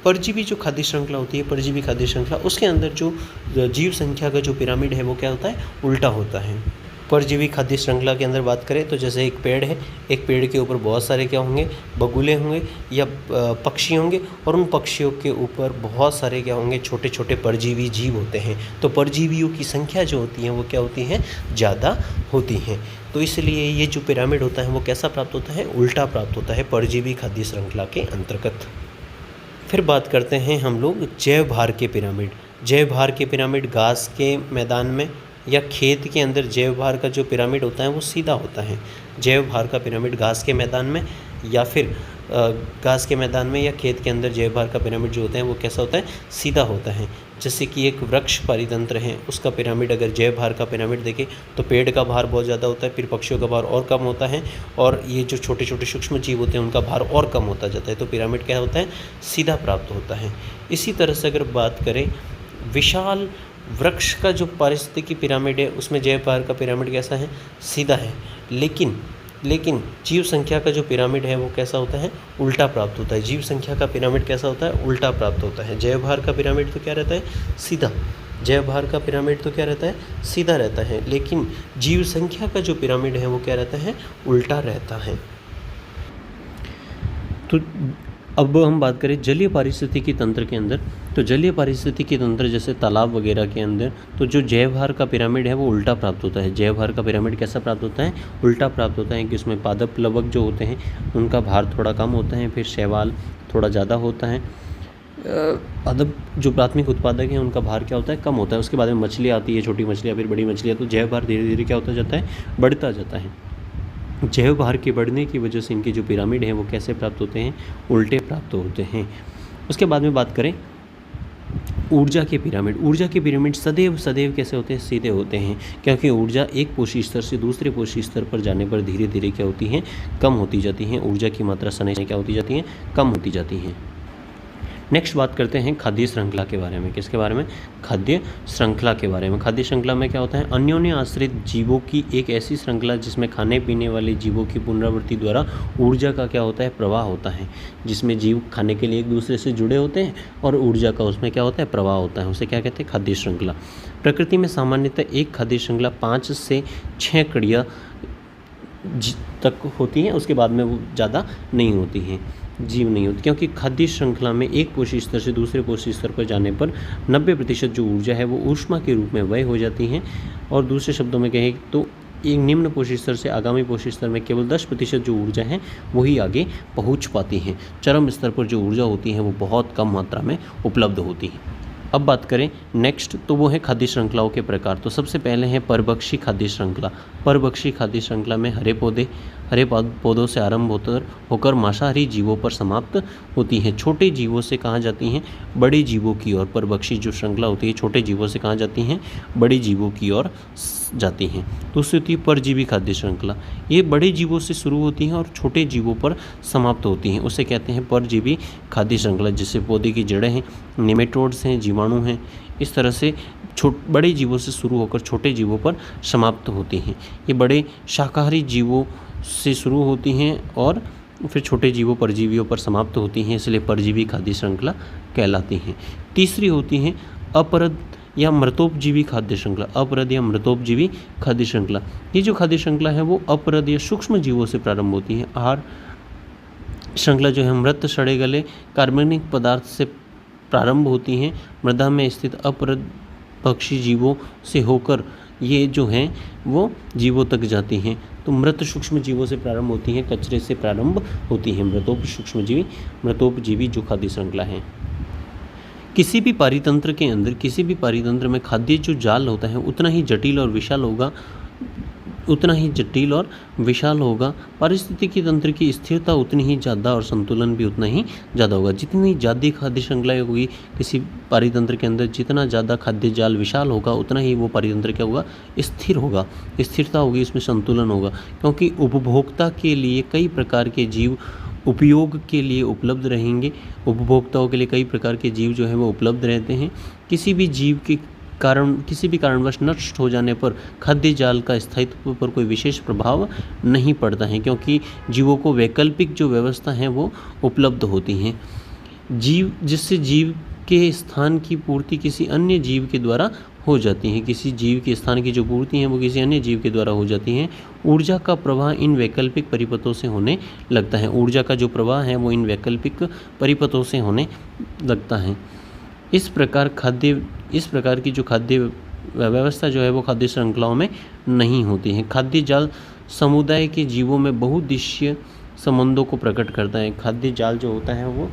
परजीवी जो खाद्य श्रृंखला होती है, परजीवी खाद्य श्रृंखला, उसके अंदर जो जीव संख्या का जो पिरामिड है वो क्या होता है, उल्टा होता है। परजीवी खाद्य श्रृंखला के अंदर बात करें तो जैसे एक पेड़ है, एक पेड़ के ऊपर बहुत सारे क्या होंगे, बगुले होंगे या पक्षी होंगे, और उन पक्षियों के ऊपर बहुत सारे क्या होंगे, छोटे छोटे परजीवी जीव होते हैं। तो परजीवियों की संख्या जो होती है वो क्या होती है, ज़्यादा होती हैं। तो इसलिए ये जो पिरामिड होता है वो कैसा प्राप्त होता है, उल्टा प्राप्त होता है परजीवी खाद्य श्रृंखला के अंतर्गत। फिर बात करते हैं हम लोग जैव भार के पिरामिड। जैव भार के पिरामिड घास के मैदान में या खेत के अंदर जैव भार का जो पिरामिड होता है वो सीधा होता है। जैव भार का पिरामिड घास के मैदान में या फिर घास के मैदान में या खेत के अंदर जैव भार का पिरामिड जो होता है वो कैसा होता है, सीधा होता है। जैसे कि एक वृक्ष परितंत्र है, उसका पिरामिड अगर जैव भार का पिरामिड देखें तो पेड़ का भार बहुत ज़्यादा होता है, फिर पक्षियों का भार और कम होता है, और ये जो छोटे छोटे सूक्ष्म जीव होते हैं उनका भार और कम होता जाता है। तो पिरामिड क्या होता है, सीधा प्राप्त होता है। इसी तरह से अगर बात करें विशाल वृक्ष का जो पारिस्थितिकी पिरामिड है उसमें जैव भार का पिरामिड कैसा है, सीधा है। लेकिन जीव संख्या का जो पिरामिड है वो कैसा होता है, उल्टा प्राप्त होता है। जीव संख्या का पिरामिड कैसा होता है, उल्टा प्राप्त होता है। जैव भार का पिरामिड तो क्या रहता है, सीधा। जैव भार का पिरामिड तो क्या रहता है, सीधा रहता है, लेकिन जीव संख्या का जो पिरामिड है वो क्या रहता है, उल्टा रहता है। तो अब हम बात करें जलीय पारिस्थितिकी तंत्र के अंदर, तो जलीय पारिस्थितिकी तंत्र जैसे तालाब वगैरह के अंदर तो जो जैव भार का पिरामिड है वो उल्टा प्राप्त होता है। जैव भार का पिरामिड कैसा प्राप्त होता है, उल्टा प्राप्त होता है, कि उसमें पादप प्लवक जो होते हैं उनका भार थोड़ा कम होता है, फिर शैवाल थोड़ा ज़्यादा होता है। पादप जो प्राथमिक उत्पादक हैं उनका भार क्या होता है, कम होता है। उसके बाद में मछली आती है, छोटी मछलियाँ, फिर बड़ी मछलियाँ, तो जैव भार धीरे धीरे क्या होता जाता है, बढ़ता जाता है। जैव भार के बढ़ने की वजह से इनके जो पिरामिड हैं वो कैसे प्राप्त होते हैं, उल्टे प्राप्त होते हैं। उसके बाद में बात करें ऊर्जा के पिरामिड। ऊर्जा के पिरामिड सदैव कैसे होते हैं, सीधे होते हैं, क्योंकि ऊर्जा एक पोषी स्तर से दूसरे पोषी स्तर पर जाने पर धीरे धीरे क्या होती हैं, कम होती जाती हैं। ऊर्जा की मात्रा समय क्या होती जाती हैं, कम होती जाती हैं। नेक्स्ट बात करते हैं खाद्य श्रृंखला के बारे में। किसके बारे में, खाद्य श्रृंखला के बारे में। खाद्य श्रृंखला में क्या होता है, अन्योन्य आश्रित जीवों की एक ऐसी श्रृंखला जिसमें खाने पीने वाले जीवों की पुनरावृत्ति द्वारा ऊर्जा का क्या होता है, प्रवाह होता है। जिसमें जीव खाने के लिए एक दूसरे से जुड़े होते हैं और ऊर्जा का उसमें क्या होता है, प्रवाह होता है। उसे क्या कहते हैं, खाद्य श्रृंखला। प्रकृति में सामान्यतः एक खाद्य श्रृंखला 5 से 6 कड़ियाँ तक होती हैं, उसके बाद में वो ज़्यादा नहीं होती हैं, जीव नहीं होती, क्योंकि खाद्य श्रृंखला में एक पोषी स्तर से दूसरे पोषी स्तर पर जाने पर 90% जो ऊर्जा है वो ऊष्मा के रूप में व्यय हो जाती है। और दूसरे शब्दों में कहें तो एक निम्न पोषी स्तर से आगामी पोषी स्तर में केवल 10% जो ऊर्जा है वही आगे पहुंच पाती हैं। चरम स्तर पर जो ऊर्जा होती है वो बहुत कम मात्रा में उपलब्ध होती है। अब बात करें नेक्स्ट, तो वो है खाद्य श्रृंखलाओं के प्रकार। तो सबसे पहले है परभक्षी खाद्य श्रृंखला। परभक्षी खाद्य श्रृंखला में हरे पौधों से आरंभ होकर मांसाहारी जीवों पर समाप्त होती हैं। छोटे जीवों से कहाँ जाती हैं, बड़े जीवों की ओर। परभक्षी जो श्रृंखला होती है छोटे जीवों से कहाँ जाती हैं, बड़े जीवों की ओर जाती हैं। दूसरी होती है परजीवी खाद्य श्रृंखला। ये बड़े जीवों से शुरू होती हैं और छोटे जीवों पर समाप्त होती हैं, उसे कहते हैं परजीवी खाद्य श्रृंखला। जैसे पौधे की जड़ें हैं, नेमेटोड्स हैं, जीवाणु हैं, इस तरह से बड़े जीवों से शुरू होकर छोटे जीवों पर समाप्त होती हैं। ये बड़े शाकाहारी जीवों से शुरू होती हैं और फिर छोटे जीवों परजीवियों पर समाप्त होती हैं, इसलिए परजीवी खाद्य श्रृंखला कहलाती हैं। तीसरी होती हैं अपरद या मृतोपजीवी खाद्य श्रृंखला। अपरद या मृतोपजीवी खाद्य श्रृंखला, ये जो खाद्य श्रृंखला है वो अपरद या सूक्ष्म जीवों से प्रारंभ होती है। आहार श्रृंखला जो है मृत सड़े गले कार्बनिक पदार्थ से प्रारंभ होती हैं, मृदा में स्थित अपरभक्षी जीवों से होकर ये जो हैं वो जीवों तक जाती हैं। तो मृत सूक्ष्म जीवों से प्रारंभ होती हैं, कचरे से प्रारंभ होती हैं मृतोपजीवी जो खाद्य श्रृंखला है। किसी भी पारितंत्र के अंदर, किसी भी पारितंत्र में खाद्य जो जाल होता है उतना ही जटिल और विशाल होगा। पारिस्थितिकी तंत्र की स्थिरता उतनी ही ज़्यादा और संतुलन भी उतना ही ज़्यादा होगा। जितनी ज़्यादा खाद्य श्रृंखलाएँ होगी किसी पारितंत्र के अंदर, जितना ज़्यादा खाद्य जाल विशाल होगा उतना ही वो पारितंत्र क्या होगा, स्थिर होगा, स्थिरता होगी, इसमें संतुलन होगा। क्योंकि उपभोक्ता के लिए कई प्रकार के जीव उपयोग के लिए उपलब्ध रहेंगे, उपभोक्ताओं के लिए कई प्रकार के जीव जो है वो उपलब्ध रहते हैं। किसी भी कारणवश नष्ट हो जाने पर खाद्य जाल का स्थायित्व पर कोई विशेष प्रभाव नहीं पड़ता है, क्योंकि जीवों को वैकल्पिक जो व्यवस्था है वो उपलब्ध होती हैं। जिससे जीव के स्थान की पूर्ति किसी अन्य जीव के द्वारा हो जाती हैं। किसी जीव के स्थान की जो पूर्ति है वो किसी अन्य जीव के द्वारा हो जाती हैं। ऊर्जा का प्रवाह इन वैकल्पिक परिपथों से होने लगता है। ऊर्जा का जो प्रवाह है वो इन वैकल्पिक परिपथों से होने लगता है। इस प्रकार की जो खाद्य व्यवस्था जो है वो खाद्य श्रृंखलाओं में नहीं होती है। खाद्य जाल समुदाय के जीवों में बहुदिशीय संबंधों को प्रकट करता है। खाद्य जाल जो होता है वो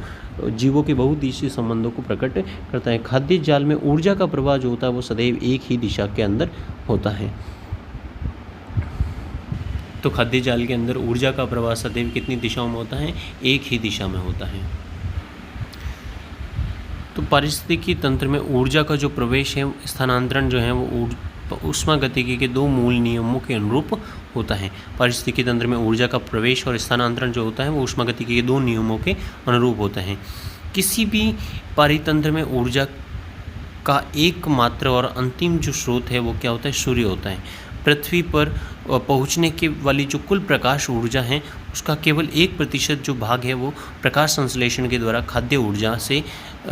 जीवों के बहुदिशीय संबंधों को प्रकट करता है। खाद्य जाल में ऊर्जा का प्रवाह जो होता है वो सदैव एक ही दिशा के अंदर होता है। तो खाद्य जाल के अंदर ऊर्जा का प्रवाह सदैव कितनी दिशाओं में होता है, एक ही दिशा में होता है। तो पारिस्थितिकी तंत्र में ऊर्जा का जो प्रवेश है, स्थानांतरण जो है वो ऊष्मागतिकी के दो मूल नियमों के अनुरूप होता है। पारिस्थितिकी तंत्र में ऊर्जा का प्रवेश और स्थानांतरण जो होता है वो ऊष्मागतिकी के दो नियमों के अनुरूप होता है। किसी भी पारितंत्र में ऊर्जा का एकमात्र और अंतिम जो स्रोत है वो क्या होता है, सूर्य होता है। पृथ्वी पर पहुंचने के वाली जो कुल प्रकाश ऊर्जा है उसका केवल 1% जो भाग है वो प्रकाश संश्लेषण के द्वारा खाद्य ऊर्जा से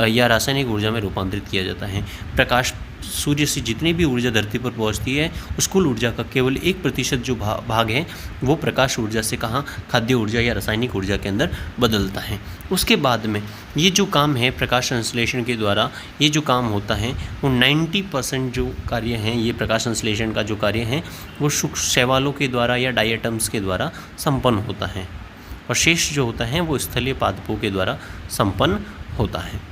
या रासायनिक ऊर्जा में रूपांतरित किया जाता है। प्रकाश सूर्य से जितनी भी ऊर्जा धरती पर पहुंचती है उस कुल ऊर्जा का केवल 1% जो भाग है वो प्रकाश ऊर्जा से कहाँ, खाद्य ऊर्जा या रासायनिक ऊर्जा के अंदर बदलता है। उसके बाद में ये जो काम है प्रकाश संश्लेषण के द्वारा, ये जो काम होता है वो 90% जो कार्य हैं, ये प्रकाश संश्लेषण का जो कार्य है वो सूक्ष्म शैवालों के द्वारा या डायटम्स के द्वारा संपन्न होता है, और शेष जो होता है वो स्थलीय पादपों के द्वारा संपन्न होता है।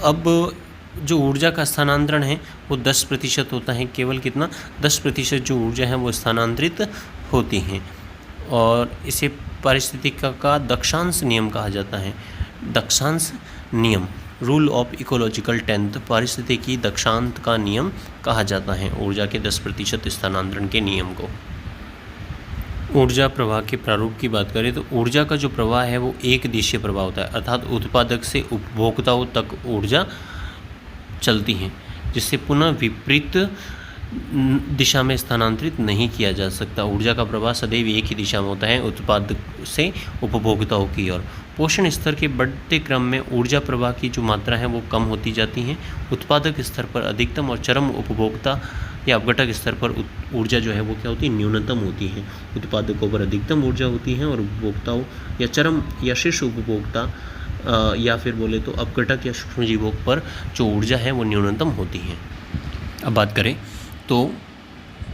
अब जो ऊर्जा का स्थानांतरण है वो 10% होता है। केवल कितना, 10% जो ऊर्जा है वो स्थानांतरित होती हैं, और इसे पारिस्थितिकी का दक्षांश नियम कहा जाता है। दक्षांश नियम, रूल ऑफ इकोलॉजिकल टेंथ, पारिस्थितिकी दक्षांत का नियम कहा जाता है ऊर्जा के 10% स्थानांतरण के नियम को। ऊर्जा प्रवाह के प्रारूप की बात करें तो ऊर्जा का जो प्रवाह है वो एक दिशीय प्रवाह होता है, अर्थात उत्पादक से उपभोक्ताओं तक ऊर्जा चलती है, जिससे पुनः विपरीत दिशा में स्थानांतरित नहीं किया जा सकता। ऊर्जा का प्रवाह सदैव एक ही दिशा में होता है, उत्पादक से उपभोक्ताओं की ओर। पोषण स्तर के बढ़ते क्रम में ऊर्जा प्रवाह की जो मात्रा है वो कम होती जाती है। उत्पादक स्तर पर अधिकतम और चरम उपभोक्ता या अपघटक स्तर पर ऊर्जा जो है वो क्या होती है, न्यूनतम होती है। उत्पादकों पर अधिकतम ऊर्जा होती है और उपभोक्ताओं या चरम या शीर्ष उपभोक्ता या फिर बोले तो अपघटक या सूक्ष्मजीवों पर जो ऊर्जा है वो न्यूनतम होती है। अब बात करें तो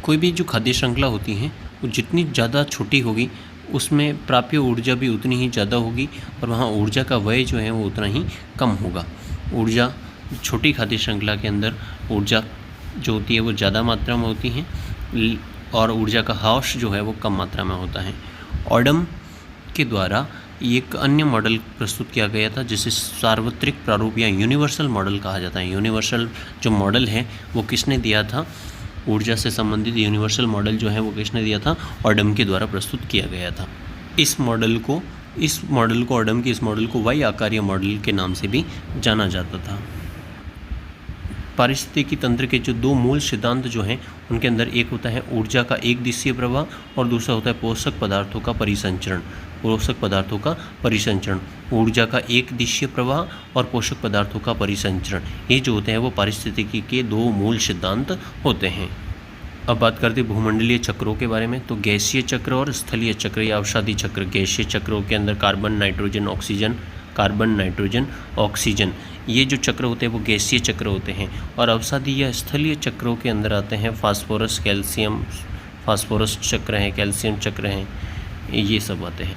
कोई भी जो खाद्य श्रृंखला होती है वो जितनी ज़्यादा छोटी होगी उसमें प्राप्य ऊर्जा भी उतनी ही ज़्यादा होगी, और वहाँ ऊर्जा का व्यय जो है वो उतना ही कम होगा। ऊर्जा छोटी खाद्य श्रृंखला के अंदर ऊर्जा जो होती है वो ज़्यादा मात्रा में होती है, और ऊर्जा का ह्रास जो है वो कम मात्रा में होता है। ऑडम के द्वारा एक अन्य मॉडल प्रस्तुत किया गया था जिसे सार्वत्रिक प्रारूप या यूनिवर्सल मॉडल कहा जाता है। यूनिवर्सल जो मॉडल है वो किसने दिया था, ऊर्जा से संबंधित यूनिवर्सल मॉडल जो है वो किसने दिया था, ऑडम के द्वारा प्रस्तुत किया गया था। इस मॉडल को ऑडम के इस मॉडल को वाई आकारीय मॉडल के नाम से भी जाना जाता था। पारिस्थितिकी तंत्र के जो दो मूल सिद्धांत जो हैं उनके अंदर एक होता है ऊर्जा का एक दिशीय प्रवाह और दूसरा होता है पोषक पदार्थों का परिसंचरण। ऊर्जा का एक दिशीय प्रवाह और पोषक पदार्थों का परिसंचरण, ये जो होते हैं वो पारिस्थितिकी के दो मूल सिद्धांत होते हैं। अब बात करते हैं भूमंडलीय चक्रों के बारे में। तो गैसीय चक्र और स्थलीय चक्र या अवसादी चक्र। गैसीय चक्रों के अंदर carbon, nitrogen, oxygen, carbon, nitrogen, oxygen, ये जो चक्र होते हैं वो गैसीय चक्र होते हैं। और अवसादी या स्थलीय चक्रों के अंदर आते हैं फास्फोरस, कैल्शियम, फास्फोरस चक्र हैं, कैल्शियम चक्र हैं, ये सब आते हैं।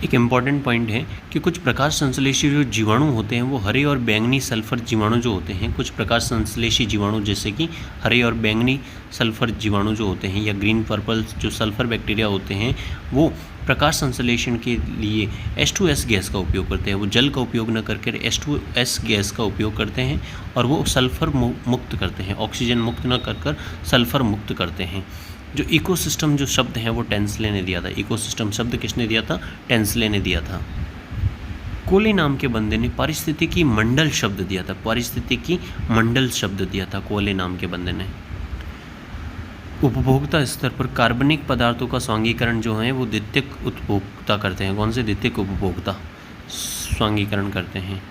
एक इम्पॉर्टेंट पॉइंट है कि कुछ प्रकाश संश्लेषी जो जीवाणु होते हैं वो हरे और बैंगनी सल्फर जीवाणु जो होते हैं, कुछ प्रकाश संश्लेषी जीवाणु जैसे कि हरे और बैंगनी सल्फर जीवाणु जो होते हैं या ग्रीन पर्पल जो सल्फर बैक्टीरिया होते हैं, वो प्रकाश संश्लेषण के लिए H2S गैस का उपयोग करते हैं। वो जल का उपयोग न करके H2S गैस का उपयोग करते हैं और वो सल्फर मुक्त करते हैं, ऑक्सीजन मुक्त न कर सल्फर मुक्त करते हैं। जो इकोसिस्टम जो शब्द है वो टेंसले ने दिया था। इकोसिस्टम शब्द किसने दिया था? टेंसले ने दिया था। कोले नाम के बंदे ने पारिस्थितिकी मंडल शब्द दिया था। पारिस्थितिकी मंडल शब्द दिया था कोले नाम के बंदे ने। उपभोक्ता स्तर पर कार्बनिक पदार्थों का स्वांगीकरण जो है वो द्वितीयक उपभोक्ता करते हैं। कौन से? द्वितीयक उपभोक्ता स्वांगीकरण करते हैं।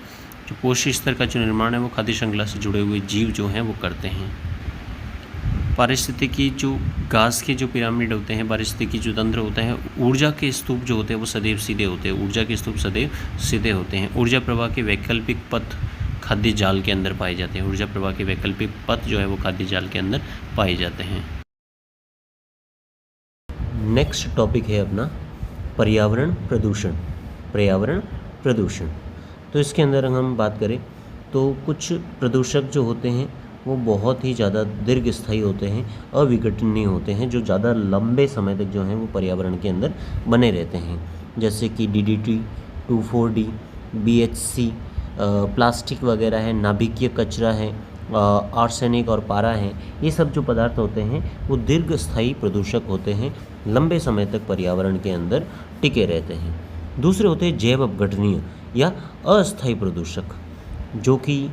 जो पोषक स्तर का जो निर्माण है वो खाद्य श्रृंखला से जुड़े हुए जीव जो हैं वो करते हैं। पारिस्थितिकी जो घास के जो पिरामिड होते हैं, पारिस्थितिकी जो तंत्र होता है, ऊर्जा के स्तूप जो होते हैं वो सदैव सीधे होते हैं। ऊर्जा के स्तूप सदैव सीधे होते हैं। ऊर्जा प्रवाह के वैकल्पिक पथ खाद्य जाल के अंदर पाए जाते हैं। ऊर्जा प्रवाह के वैकल्पिक पथ जो है वो खाद्य जाल के अंदर पाए जाते हैं। नेक्स्ट टॉपिक है अपना पर्यावरण प्रदूषण। पर्यावरण प्रदूषण, तो इसके अंदर हम बात करें तो कुछ प्रदूषक जो होते हैं वो बहुत ही ज़्यादा दीर्घस्थायी होते हैं, अविघटनीय होते हैं, जो ज़्यादा लंबे समय तक जो हैं वो पर्यावरण के अंदर बने रहते हैं। जैसे कि DDT, 2,4-D, BHC, प्लास्टिक वगैरह है, नाभिकीय कचरा है, आर्सेनिक और पारा है। ये सब जो पदार्थ होते हैं वो दीर्घस्थायी प्रदूषक होते हैं, लंबे समय तक पर्यावरण के अंदर टिके रहते हैं। दूसरे होते हैं जैव अपघटनीय या अस्थायी प्रदूषक, जो कि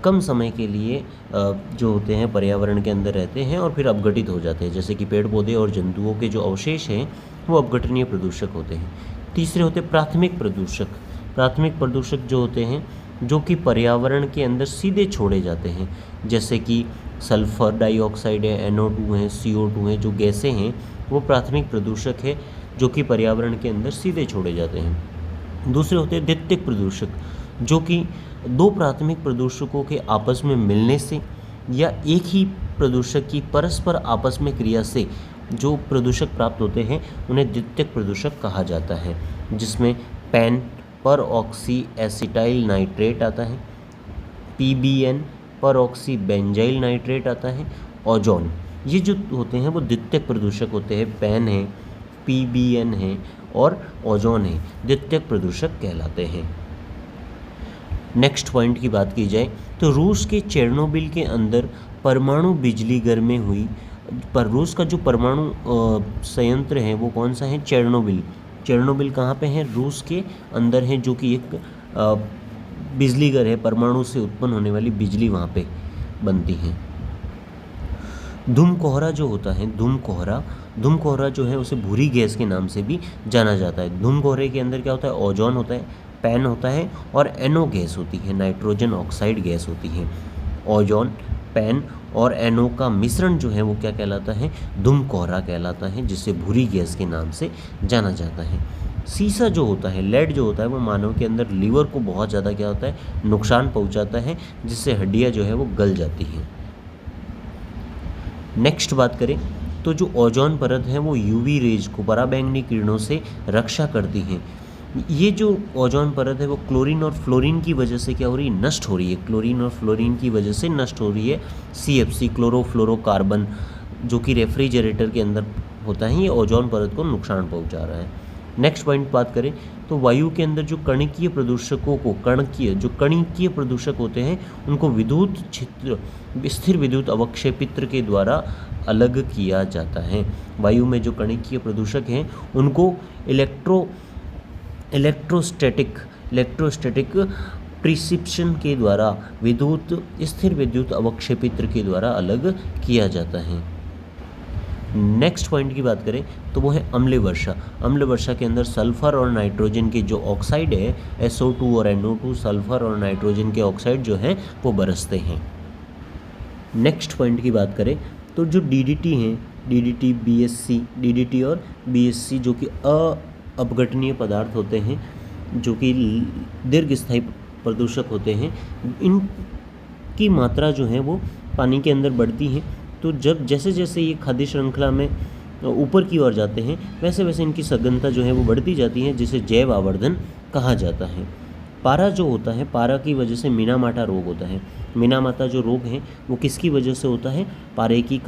कम समय के लिए जो होते हैं पर्यावरण के अंदर रहते हैं और फिर अपघटित हो जाते हैं। जैसे कि पेड़ पौधे और जंतुओं के जो अवशेष हैं वो अपघटनीय प्रदूषक होते हैं। तीसरे होते प्राथमिक प्रदूषक। प्राथमिक प्रदूषक जो होते हैं जो कि पर्यावरण के अंदर सीधे छोड़े जाते हैं, जैसे कि सल्फर डाइऑक्साइड है, NO2 है, CO2 है, जो गैसें हैं वो प्राथमिक प्रदूषक है जो कि पर्यावरण के अंदर सीधे छोड़े जाते हैं। दूसरे होते हैं द्वितीयक प्रदूषक, जो कि दो प्राथमिक प्रदूषकों के आपस में मिलने से या एक ही प्रदूषक की परस्पर आपस में क्रिया से जो प्रदूषक प्राप्त होते हैं उन्हें द्वितीयक प्रदूषक कहा जाता है, जिसमें पैन पर ऑक्सी एसिटाइल नाइट्रेट आता है, PBN पर ऑक्सी बेंजाइल नाइट्रेट आता है, ओजोन। ये जो होते हैं वो द्वितीयक प्रदूषक होते हैं। पैन है, PBN है और ओजोन है, द्वितीयक प्रदूषक कहलाते हैं। नेक्स्ट पॉइंट की बात की जाए तो रूस के चेरनोबिल के अंदर परमाणु बिजली घर में हुई, पर रूस का जो परमाणु संयंत्र है वो कौन सा है? चेरनोबिल। चेरनोबिल कहाँ पे है? रूस के अंदर है, जो कि एक बिजली घर है, परमाणु से उत्पन्न होने वाली बिजली वहाँ पे बनती है। धूम कोहरा जो होता है, धूम कोहरा जो है उसे भूरी गैस के नाम से भी जाना जाता है। धूम कोहरे के अंदर क्या होता है? ओजोन होता है, पैन होता है और NO गैस होती है, नाइट्रोजन ऑक्साइड गैस होती है। ओजोन, पैन और NO का मिश्रण जो है वो क्या कहलाता है? धूम कोहरा कहलाता है, जिसे भूरी गैस के नाम से जाना जाता है। सीसा जो होता है, लेड जो होता है, वो मानव के अंदर लीवर को बहुत ज़्यादा क्या होता है? नुकसान पहुंचाता है, जिससे हड्डियां जो है वो गल जाती हैं। नेक्स्ट बात करें तो जो ओजोन परत है वो UV रेज को, पराबैंगनी किरणों से रक्षा करती है। ये जो ओजोन परत है वो क्लोरीन और फ्लोरीन की वजह से क्या हो रही है? नष्ट हो रही है। क्लोरीन और फ्लोरीन की वजह से नष्ट हो रही है। CFC क्लोरोफ्लोरोकार्बन जो कि रेफ्रिजरेटर के अंदर होता है, ये ओजोन परत को नुकसान पहुंचा रहा है। नेक्स्ट पॉइंट बात करें तो वायु के अंदर जो कणिकीय प्रदूषकों को, कणिकीय प्रदूषक होते हैं उनको विद्युत क्षेत्र, स्थिर विद्युत अवक्षेपित्र के द्वारा अलग किया जाता है। वायु में जो कणिकीय प्रदूषक हैं उनको इलेक्ट्रोस्टैटिक प्रिसिप्शन के द्वारा स्थिर विद्युत अवक्षेपित्र के द्वारा अलग किया जाता है। नेक्स्ट पॉइंट की बात करें तो वो है अम्ल वर्षा। अम्ल वर्षा के अंदर सल्फर और नाइट्रोजन के जो ऑक्साइड है, SO2 और NO2, सल्फर और नाइट्रोजन के ऑक्साइड जो हैं वो बरसते हैं। नेक्स्ट पॉइंट की बात करें तो जो डीडीटी हैं, डीडीटी, बीएससी, डीडीटी और बीएससी जो कि अपघटनीय पदार्थ होते हैं, जो कि दीर्घस्थायी प्रदूषक होते हैं, इनकी मात्रा जो है वो पानी के अंदर बढ़ती है। तो जब जैसे जैसे ये खाद्य श्रृंखला में ऊपर की ओर जाते हैं, वैसे वैसे इनकी सघनता जो है वो बढ़ती जाती है, जिसे जैव आवर्धन कहा जाता है। पारा जो होता है, पारा की वजह से मिनामाटा रोग होता है। मिनामाटा जो रोग है वो किसकी वजह से होता है? पारे की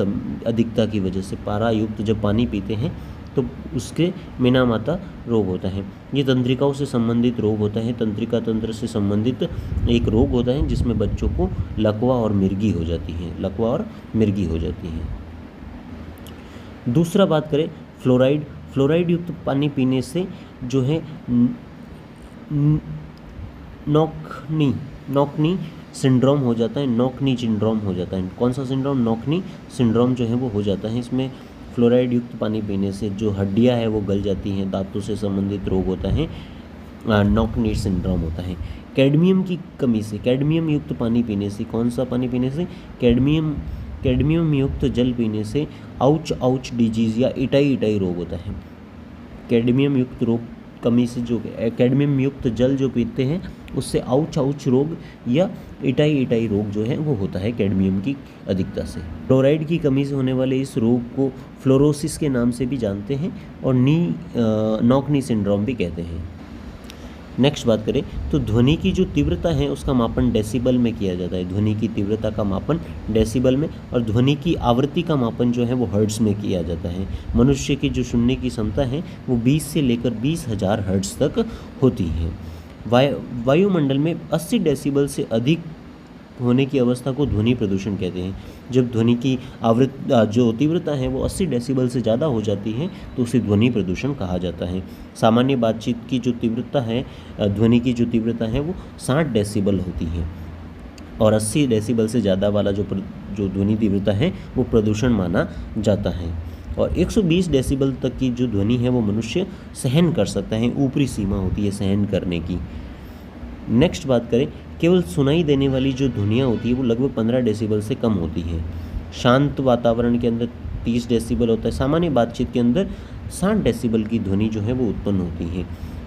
अधिकता की वजह से। पारा युक्त जब पानी पीते हैं तो उसके मिनामाता रोग होता है। ये तंत्रिकाओं से संबंधित रोग होता है, तंत्रिका तंत्र से संबंधित एक रोग होता है, जिसमें बच्चों को लकवा और मिर्गी हो जाती है, लकवा और मिर्गी हो जाती है। दूसरा बात करें फ्लोराइड, फ्लोराइड युक्त पानी पीने से जो है नॉकनी सिंड्रोम हो जाता है, नॉकनी सिंड्रोम हो जाता है। कौन सा सिंड्रोम? नॉकनी सिंड्रोम जो है वो हो जाता है। इसमें फ्लोराइड युक्त पानी पीने से जो हड्डियां हैं वो गल जाती हैं, दांतों से संबंधित रोग होता है, नॉकनी सिंड्रोम होता है। कैडमियम की कमी से, कैडमियम युक्त पानी पीने से, कौन सा पानी पीने से? कैडमियम युक्त जल पीने से आउच डिजीज या इटाई रोग होता है। कैडमियम युक्त रोग कमी से, जो कैडमियम युक्त जल जो पीते हैं उससे आउच रोग या इटाई रोग जो है वो होता है कैडमियम की अधिकता से। फ्लोराइड की कमी से होने वाले इस रोग को फ्लोरोसिस के नाम से भी जानते हैं और नॉकनी सिंड्रोम भी कहते हैं। नेक्स्ट बात करें तो ध्वनि की जो तीव्रता है उसका मापन डेसिबल में किया जाता है। ध्वनि की तीव्रता का मापन डेसिबल में, और ध्वनि की आवृत्ति का मापन जो है वो हर्ट्ज में किया जाता है। मनुष्य की जो सुनने की क्षमता है वो 20 से लेकर 20,000 हर्ट्ज तक होती है। वायुमंडल में 80 डेसिबल से अधिक होने की अवस्था को ध्वनि प्रदूषण कहते हैं। जब ध्वनि की जो तीव्रता है वो 80 डेसिबल से ज़्यादा हो जाती है तो उसे ध्वनि प्रदूषण कहा जाता है। सामान्य बातचीत की जो तीव्रता है, ध्वनि की जो तीव्रता है वो 60 डेसिबल होती है, और 80 डेसिबल से ज़्यादा वाला जो ध्वनि तीव्रता है वो प्रदूषण माना जाता है। और 120 डेसिबल तक की जो ध्वनि है वो मनुष्य सहन कर सकता है, ऊपरी सीमा होती है सहन करने की। नेक्स्ट बात करें, केवल सुनाई देने वाली जो ध्वनियाँ होती है वो लगभग 15 डेसिबल से कम होती हैं। शांत वातावरण के अंदर 30 डेसिबल होता है, सामान्य बातचीत के अंदर 60 डेसिबल की ध्वनि जो है वो उत्पन्न होती है,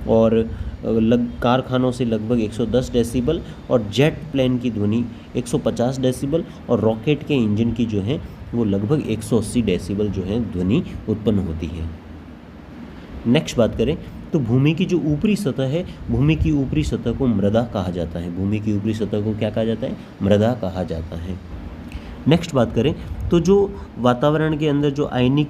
और कारखानों से लगभग 110 डेसिबल, और जेट प्लेन की ध्वनि 150 डेसिबल, और रॉकेट के इंजन की जो है वो लगभग 180 डेसिबल जो है ध्वनि उत्पन्न होती है। नेक्स्ट बात करें तो भूमि की जो ऊपरी सतह है, भूमि की ऊपरी सतह को मृदा कहा जाता है। भूमि की ऊपरी सतह को क्या कहा जाता है? मृदा कहा जाता है। नेक्स्ट बात करें तो जो वातावरण के अंदर जो आयनिक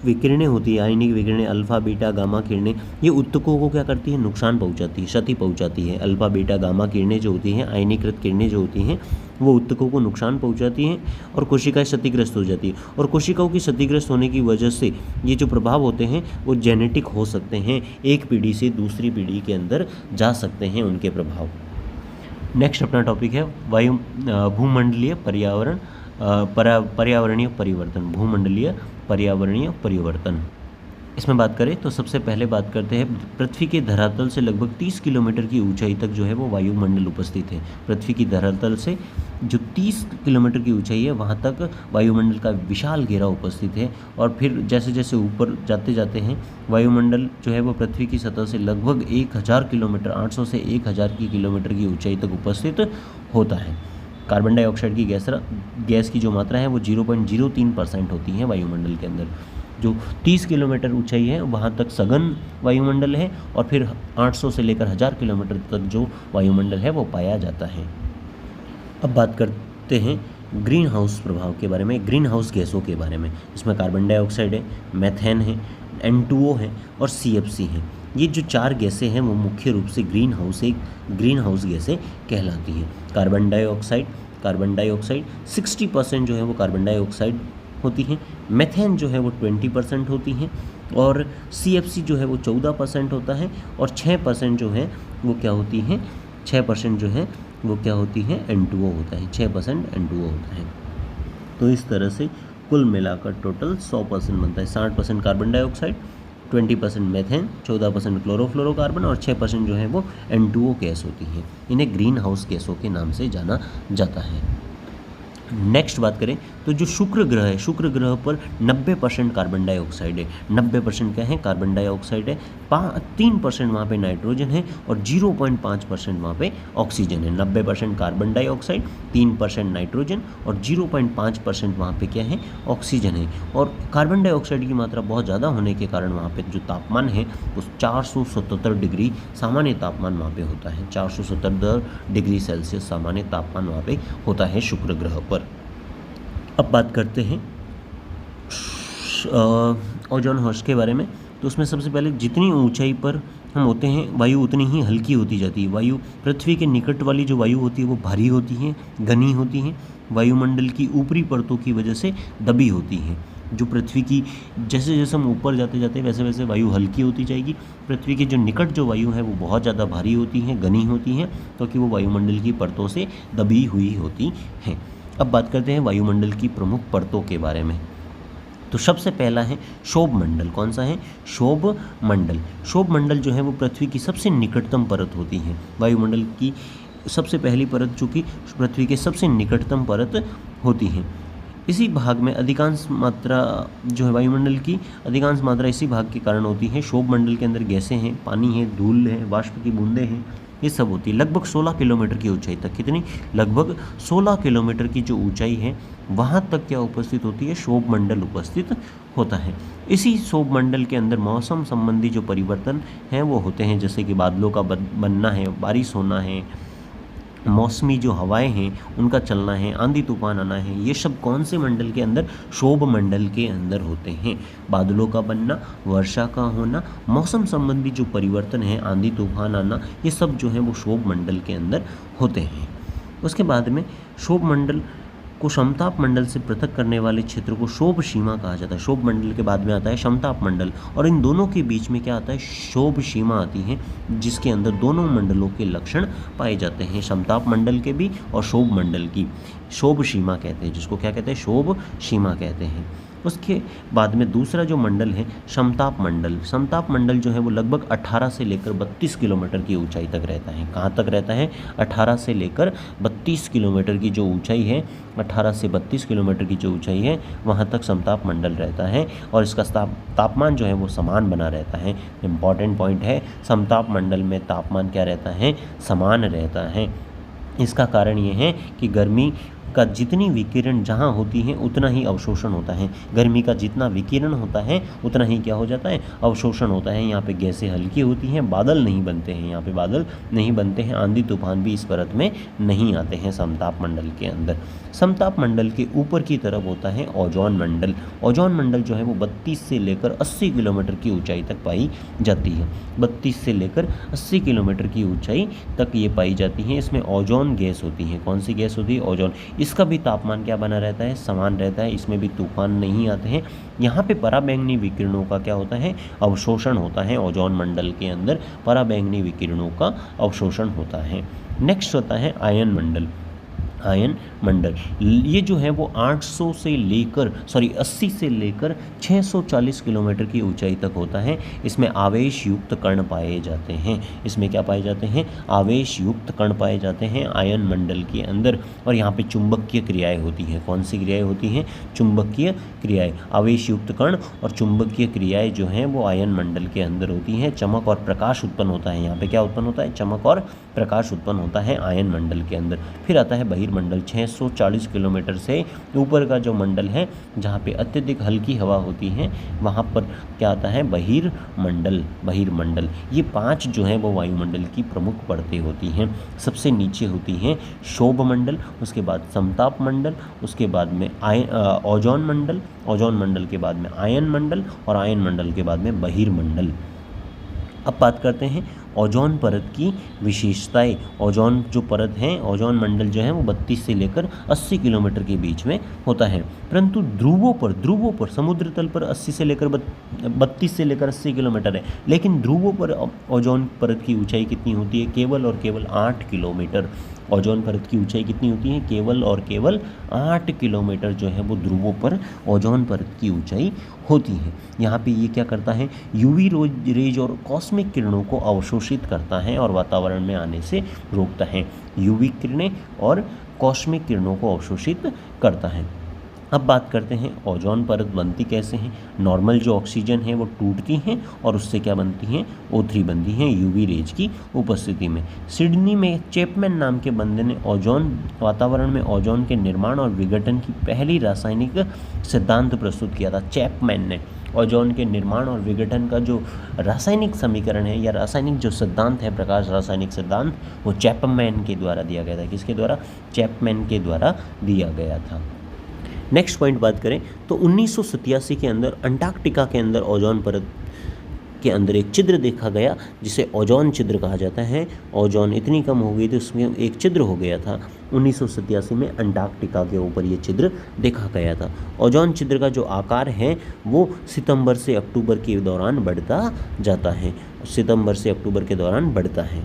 विकिरणें होती है, आयनिक विकिरणें अल्फा बीटा गामा किरणें, ये उत्तकों को क्या करती है? नुकसान पहुंचाती है, क्षति पहुंचाती है। अल्फा बीटा गामा किरणें जो होती हैं, आयनीकृत किरणें जो होती हैं, वो उत्तकों को नुकसान पहुंचाती हैं और कोशिकाएं क्षतिग्रस्त हो जाती है। और कोशिकाओं की क्षतिग्रस्त होने की वजह से ये जो प्रभाव होते हैं वो जेनेटिक हो सकते हैं, एक पीढ़ी से दूसरी पीढ़ी के अंदर जा सकते हैं उनके प्रभाव। नेक्स्ट अपना टॉपिक है भूमंडलीय पर्यावरणीय परिवर्तन। भूमंडलीय पर्यावरणीय परिवर्तन, इसमें बात करें तो सबसे पहले बात करते हैं पृथ्वी के धरातल से लगभग 30 किलोमीटर की ऊंचाई तक जो है वो वायुमंडल उपस्थित है। पृथ्वी की धरातल से जो 30 किलोमीटर की ऊंचाई है वहाँ तक वायुमंडल का विशाल घेरा उपस्थित है, और फिर जैसे जैसे ऊपर जाते जाते हैं वायुमंडल जो है वो पृथ्वी की सतह से लगभग 1000 किलोमीटर, 800 से 1000 किलोमीटर की ऊंचाई तक उपस्थित होता है। कार्बन डाइऑक्साइड की गैस की जो मात्रा है वो 0.03% होती है वायुमंडल के अंदर। जो 30 किलोमीटर ऊंचाई है वहाँ तक सघन वायुमंडल है, और फिर 800 से लेकर 1000 किलोमीटर तक जो वायुमंडल है वो पाया जाता है। अब बात करते हैं ग्रीन हाउस प्रभाव के बारे में, ग्रीन हाउस गैसों के बारे में। इसमें कार्बन डाइऑक्साइड है, मेथेन है, N2O है और CFC है। ये जो 4 गैसें हैं वो मुख्य रूप से ग्रीन हाउस गैसें कहलाती हैं। कार्बन डाइऑक्साइड 60% जो है वो कार्बन डाइऑक्साइड होती हैं, मेथेन जो है वो 20% होती हैं, और CFC जो है वो 14% होता है, और 6% जो है वो क्या होती हैं? 6% जो है वो क्या होती है? N2O होता है, 6% N2O होता है। तो इस तरह से कुल मिलाकर टोटल 100% बनता है। 60% कार्बन डाइऑक्साइड, 20% मेथेन, 14% क्लोरोफ्लोरोकार्बन और 6% जो है वो N2O गैस होती है। इन्हें ग्रीन हाउस गैसों के नाम से जाना जाता है। नेक्स्ट बात करें तो जो शुक्र ग्रह है, शुक्र ग्रह पर 90% कार्बन डाइऑक्साइड है। 90% क्या है? कार्बन डाइऑक्साइड है। 3% वहाँ पे नाइट्रोजन है और 0.5% वहाँ पे ऑक्सीजन है। 90% कार्बन डाइऑक्साइड, 3% नाइट्रोजन और 0.5% वहाँ पे क्या है? ऑक्सीजन है। और कार्बन डाइऑक्साइड की मात्रा बहुत ज़्यादा होने के कारण वहाँ पे जो तापमान है उस 477 डिग्री सामान्य तापमान वहाँ पे होता है। 477 डिग्री सेल्सियस सामान्य तापमान वहाँ पे होता है शुक्र ग्रह पर। अब बात करते हैं ओजोन होर्स के बारे में। तो उसमें सबसे पहले जितनी ऊंचाई पर हम होते हैं वायु उतनी ही हल्की होती जाती है। वायु पृथ्वी के निकट वाली जो वायु होती है वो भारी होती है, घनी होती है। वायुमंडल की ऊपरी परतों की वजह से दबी होती है। जो पृथ्वी की जैसे जैसे हम ऊपर जाते जाते वैसे वैसे वायु हल्की होती जाएगी। पृथ्वी के जो निकट जो वायु है वो बहुत ज़्यादा भारी होती हैं, घनी होती हैं, क्योंकि वो वायुमंडल की परतों से दबी हुई होती हैं। अब बात करते हैं वायुमंडल की प्रमुख परतों के बारे में। तो सबसे पहला है क्षोभ मंडल। कौन सा है? क्षोभ मंडल। क्षोभ मंडल जो है वो पृथ्वी की सबसे निकटतम परत होती है। वायुमंडल की सबसे पहली परत जो कि पृथ्वी के सबसे निकटतम परत होती है। इसी भाग में अधिकांश मात्रा जो है वायुमंडल की अधिकांश मात्रा इसी भाग के कारण होती है। क्षोभ मंडल के अंदर गैसें हैं, पानी है, धूल है, वाष्प की बूंदें हैं, ये सब होती है। लगभग 16 किलोमीटर की ऊंचाई तक, कितनी? लगभग 16 किलोमीटर की जो ऊंचाई है वहाँ तक क्या उपस्थित होती है? क्षोभ मंडल उपस्थित होता है। इसी क्षोभ मंडल के अंदर मौसम संबंधी जो परिवर्तन हैं वो होते हैं, जैसे कि बादलों का बनना है, बारिश होना है, मौसमी जो हवाएं हैं उनका चलना है, आंधी तूफान आना है। ये सब कौन से मंडल के अंदर? क्षोभ मंडल के अंदर होते हैं। बादलों का बनना, वर्षा का होना, मौसम संबंधी जो परिवर्तन है, आंधी तूफान आना, ये सब जो है वो क्षोभ मंडल के अंदर होते हैं। उसके बाद में क्षोभ मंडल को समताप मंडल से पृथक करने वाले क्षेत्र को क्षोभ सीमा कहा जाता है। क्षोभ मंडल के बाद में आता है समताप मंडल, और इन दोनों के बीच में क्या आता है? क्षोभ सीमा आती है, जिसके अंदर दोनों मंडलों के लक्षण पाए जाते हैं, समताप मंडल के भी और क्षोभ मंडल की। क्षोभ सीमा कहते हैं जिसको, क्या कहते हैं? क्षोभ सीमा कहते हैं। उसके बाद में दूसरा जो मंडल है समताप मंडल। समताप मंडल जो है वो लगभग 18 से लेकर 32 किलोमीटर की ऊंचाई तक रहता है। कहाँ तक रहता है? 18 से लेकर 32 किलोमीटर की जो ऊंचाई है, 18 से 32 किलोमीटर की जो ऊंचाई है वहाँ तक समताप मंडल रहता है, और इसका तापमान जो है वो समान बना रहता है। इम्पॉर्टेंट पॉइंट है, समताप मंडल में तापमान क्या रहता है? समान रहता है। इसका कारण ये है कि गर्मी का जितनी विकिरण जहाँ होती है उतना ही अवशोषण होता है। गर्मी का जितना विकिरण होता है उतना ही क्या हो जाता है? अवशोषण होता है। यहाँ पे गैसें हल्की होती हैं, बादल नहीं बनते हैं, यहाँ पे बादल नहीं बनते हैं, आंधी तूफान भी इस परत में नहीं आते हैं समताप मंडल के अंदर। समताप मंडल के ऊपर की तरफ होता है ओजोन मंडल। ओजोन मंडल जो है वो 32 से लेकर 80 किलोमीटर की ऊंचाई तक पाई जाती है। 32 से लेकर 80 किलोमीटर की ऊंचाई तक ये पाई जाती है। इसमें ओजोन गैस होती है। कौन सी गैस होती है? ओजोन। इसका भी तापमान क्या बना रहता है? समान रहता है। इसमें भी तूफान नहीं आते हैं। यहाँ पे पराबैंगनी विकिरणों का क्या होता है? अवशोषण होता है। ओजोन मंडल के अंदर पराबैंगनी विकिरणों का अवशोषण होता है। नेक्स्ट होता है आयन मंडल। आयन मंडल ये जो है वो 80 से लेकर 640 किलोमीटर की ऊंचाई तक होता है। इसमें आवेश युक्त कण पाए जाते हैं। इसमें क्या पाए जाते हैं? आवेश युक्त कण पाए जाते हैं आयन मंडल के अंदर। और यहाँ पे चुंबकीय क्रियाएं होती हैं। कौन सी क्रियाएं होती हैं? चुंबकीय क्रियाएं। आवेश युक्त कण और चुंबकीय क्रियाएं जो हैं वो आयन मंडल के अंदर होती हैं। चमक और प्रकाश उत्पन्न होता है। यहाँ पे क्या उत्पन्न होता है? चमक और प्रकाश उत्पन्न होता है आयन मंडल के अंदर। फिर आता है बहिर्मंडल। 640 किलोमीटर से ऊपर का जो मंडल है जहाँ पे अत्यधिक हल्की हवा होती है वहाँ पर क्या आता है? बहिर्मंडल। बहिर्मंडल ये 5 जो है वो वायुमंडल की प्रमुख परतें होती हैं। सबसे नीचे होती हैं क्षोभ मंडल, उसके बाद समताप मंडल, उसके बाद में ओजोन मंडल, ओजोन मंडल के बाद में आयन मंडल, और आयन मंडल के बाद में बहिर्मंडल। अब बात करते हैं ओजोन परत की विशेषताएं। ओजोन जो परत है, ओजोन मंडल जो है वो 32 से लेकर 80 किलोमीटर के बीच में होता है। परंतु ध्रुवों पर समुद्र तल पर 80 से लेकर 32 से लेकर 80 किलोमीटर है, लेकिन ध्रुवों पर ओजोन परत की ऊंचाई कितनी होती है? केवल और केवल 8 किलोमीटर। ओजोन परत की ऊंचाई कितनी होती है? केवल और केवल 8 किलोमीटर जो है वो ध्रुवों पर ओजोन परत की ऊंचाई होती है। यहाँ पे ये क्या करता है? यूवी रेज और कॉस्मिक किरणों को अवशोषित करता है और वातावरण में आने से रोकता है। यूवी किरणें और कॉस्मिक किरणों को अवशोषित करता है। अब बात करते हैं ओजोन परत बनती कैसे हैं। नॉर्मल जो ऑक्सीजन है वो टूटती हैं और उससे क्या बनती हैं, O3 बनती हैं यूवी रेज की उपस्थिति में। सिडनी में चैपमैन नाम के बंदे ने ओजोन वातावरण में ओजोन के निर्माण और विघटन की पहली रासायनिक सिद्धांत प्रस्तुत किया था। चैपमैन ने ओजोन के निर्माण और विघटन का जो रासायनिक समीकरण है या रासायनिक जो सिद्धांत है, प्रकाश रासायनिक सिद्धांत, वो चैपमैन के द्वारा दिया गया था। किसके द्वारा? चैपमैन के द्वारा दिया गया था। नेक्स्ट पॉइंट बात करें तो 1987 के अंदर अंटार्कटिका के अंदर ओजोन परत के अंदर एक छिद्र देखा गया जिसे ओजोन छिद्र कहा जाता है। ओजोन इतनी कम हो गई थी उसमें एक छिद्र हो गया था। 1987 में अंटार्कटिका के ऊपर ये छिद्र देखा गया था। ओजोन छिद्र का जो आकार है वो सितंबर से अक्टूबर के दौरान बढ़ता जाता है। सितंबर से अक्टूबर के दौरान बढ़ता है।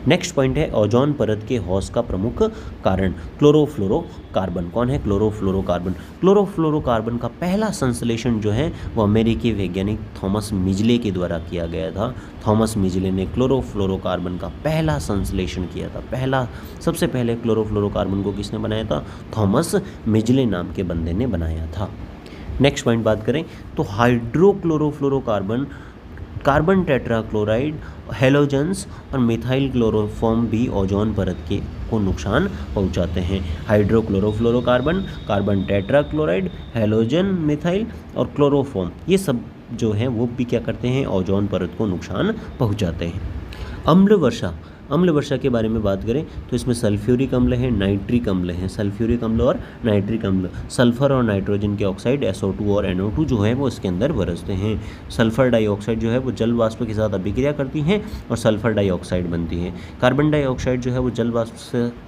नेक्स्ट पॉइंट है ओजोन परत के ह्रास का प्रमुख कारण क्लोरोफ्लोरोकार्बन। कौन है? क्लोरोफ्लोरोकार्बन। क्लोरोफ्लोरोकार्बन का पहला संश्लेषण जो है वो अमेरिकी वैज्ञानिक थॉमस मिजले के द्वारा किया गया था। थॉमस मिजले ने क्लोरोफ्लोरोकार्बन का पहला संश्लेषण किया था। सबसे पहले क्लोरोफ्लोरोकार्बन को किसने बनाया था? थॉमस मिजले नाम के बंदे ने बनाया था। नेक्स्ट पॉइंट बात करें तो हाइड्रोक्लोरोफ्लोरोकार्बन, कार्बन टेट्राक्लोराइड, हेलोजन्स और मिथाइल क्लोरोफॉर्म भी ओजोन परत को नुकसान पहुंचाते हैं। Hydrochlorofluorocarbon, carbon tetrachloride, halogen, methyl और क्लोरोफॉर्म, ये सब जो हैं वो भी क्या करते हैं? ओजोन परत को नुकसान पहुंचाते हैं। अम्ल वर्षा के बारे में बात करें तो इसमें सल्फ्यूरिक अम्ल है, नाइट्रिक अम्ल है। सल्फ्यूरिक अम्ल और नाइट्रिक अम्ल, सल्फर और नाइट्रोजन के ऑक्साइड SO2 और NO2 जो है वो इसके अंदर बरसते हैं। सल्फर डाइऑक्साइड जो है वो जल वाष्प के साथ अभिक्रिया करती हैं और सल्फर डाइऑक्साइड बनती है। कार्बन डाइऑक्साइड जो है वो जल वाष्प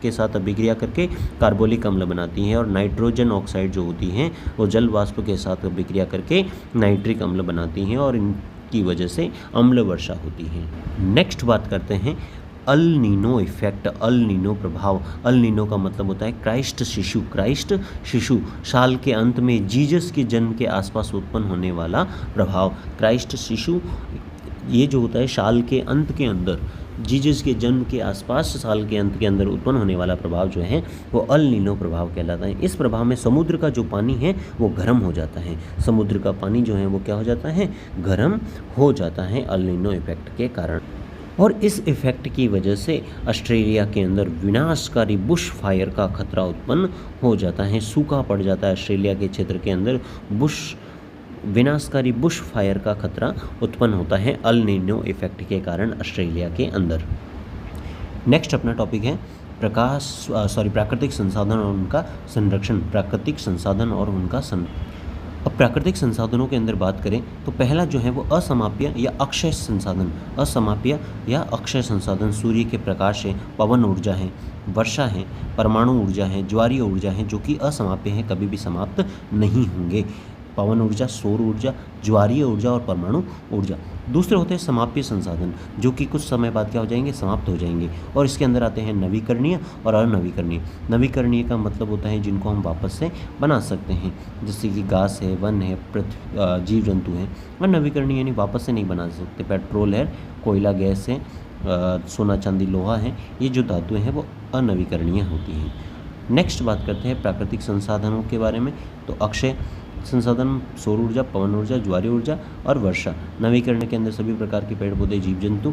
के साथ अभिक्रिया करके कार्बोलिक अम्ल बनाती हैं और नाइट्रोजन ऑक्साइड जो होती हैं वो जल वाष्प के साथ अभिक्रिया करके नाइट्रिक अम्ल बनाती हैं और इनकी वजह से अम्ल वर्षा होती है। नेक्स्ट बात करते हैं El Nino effect, El Nino प्रभाव। अल नीनो का मतलब होता है क्राइस्ट शिशु, साल के अंत में जीसस के जन्म के आसपास उत्पन्न होने वाला प्रभाव। क्राइस्ट शिशु ये जो होता है साल के अंत के अंदर, जीसस के जन्म के आसपास साल के अंत के अंदर उत्पन्न होने वाला प्रभाव जो है वो अल नीनो प्रभाव कहलाता है। इस प्रभाव में समुद्र का जो पानी है वो गर्म हो जाता है। समुद्र का पानी जो है वो क्या हो जाता है? गर्म हो जाता है अल नीनो इफेक्ट के कारण। और इस इफेक्ट की वजह से ऑस्ट्रेलिया के अंदर विनाशकारी बुश फायर का खतरा उत्पन्न हो जाता है। सूखा पड़ जाता है ऑस्ट्रेलिया के क्षेत्र के अंदर। विनाशकारी बुश फायर का खतरा उत्पन्न होता है अल नीनो इफेक्ट के कारण ऑस्ट्रेलिया के अंदर। नेक्स्ट अपना टॉपिक है प्राकृतिक संसाधन और उनका संरक्षण। प्राकृतिक संसाधन और उनका अब प्राकृतिक संसाधनों के अंदर बात करें तो पहला जो है वो असामाप्य या अक्षय संसाधन। असामाप्य या अक्षय संसाधन सूर्य के प्रकाश है, पवन ऊर्जा है, वर्षा है, परमाणु ऊर्जा है, ज्वारीय ऊर्जा है, जो कि असामाप्य है, कभी भी समाप्त नहीं होंगे। पवन ऊर्जा, सौर ऊर्जा, ज्वारीय ऊर्जा और परमाणु ऊर्जा। दूसरे होते हैं समाप्य संसाधन, जो कि कुछ समय बाद क्या हो जाएंगे? समाप्त हो जाएंगे। और इसके अंदर आते हैं नवीकरणीय और अनवीकरणीय। नवीकरणीय का मतलब होता है जिनको हम वापस से बना सकते हैं, जैसे कि घास है, वन है, जीव जंतु हैं। और नवीकरणीय यानी वापस से नहीं बना सकते। पेट्रोल है, कोयला, गैस है, सोना, चांदी, लोहा है, ये जो धातुएँ हैं वो अनवीकरणीय होती हैं। नेक्स्ट बात करते हैं प्राकृतिक संसाधनों के बारे में। तो अक्षय संसाधन सौर ऊर्जा, पवन ऊर्जा, ज्वारीय ऊर्जा और वर्षा। नवीकरण के अंदर सभी प्रकार के पेड़ पौधे, जीव जंतु।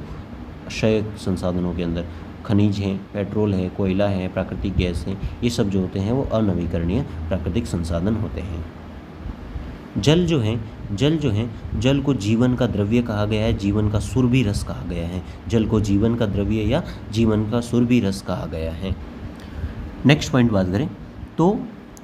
क्षय संसाधनों के अंदर खनिज हैं, पेट्रोल है, कोयला है, प्राकृतिक गैस है, ये सब जो होते हैं वो अनवीकरणीय प्राकृतिक संसाधन होते हैं। जल जो है जल को जीवन का द्रव्य कहा गया है, जीवन का सुरभि रस कहा गया है। जल को जीवन का द्रव्य या जीवन का सुरभि रस कहा गया है। नेक्स्ट पॉइंट बात करें तो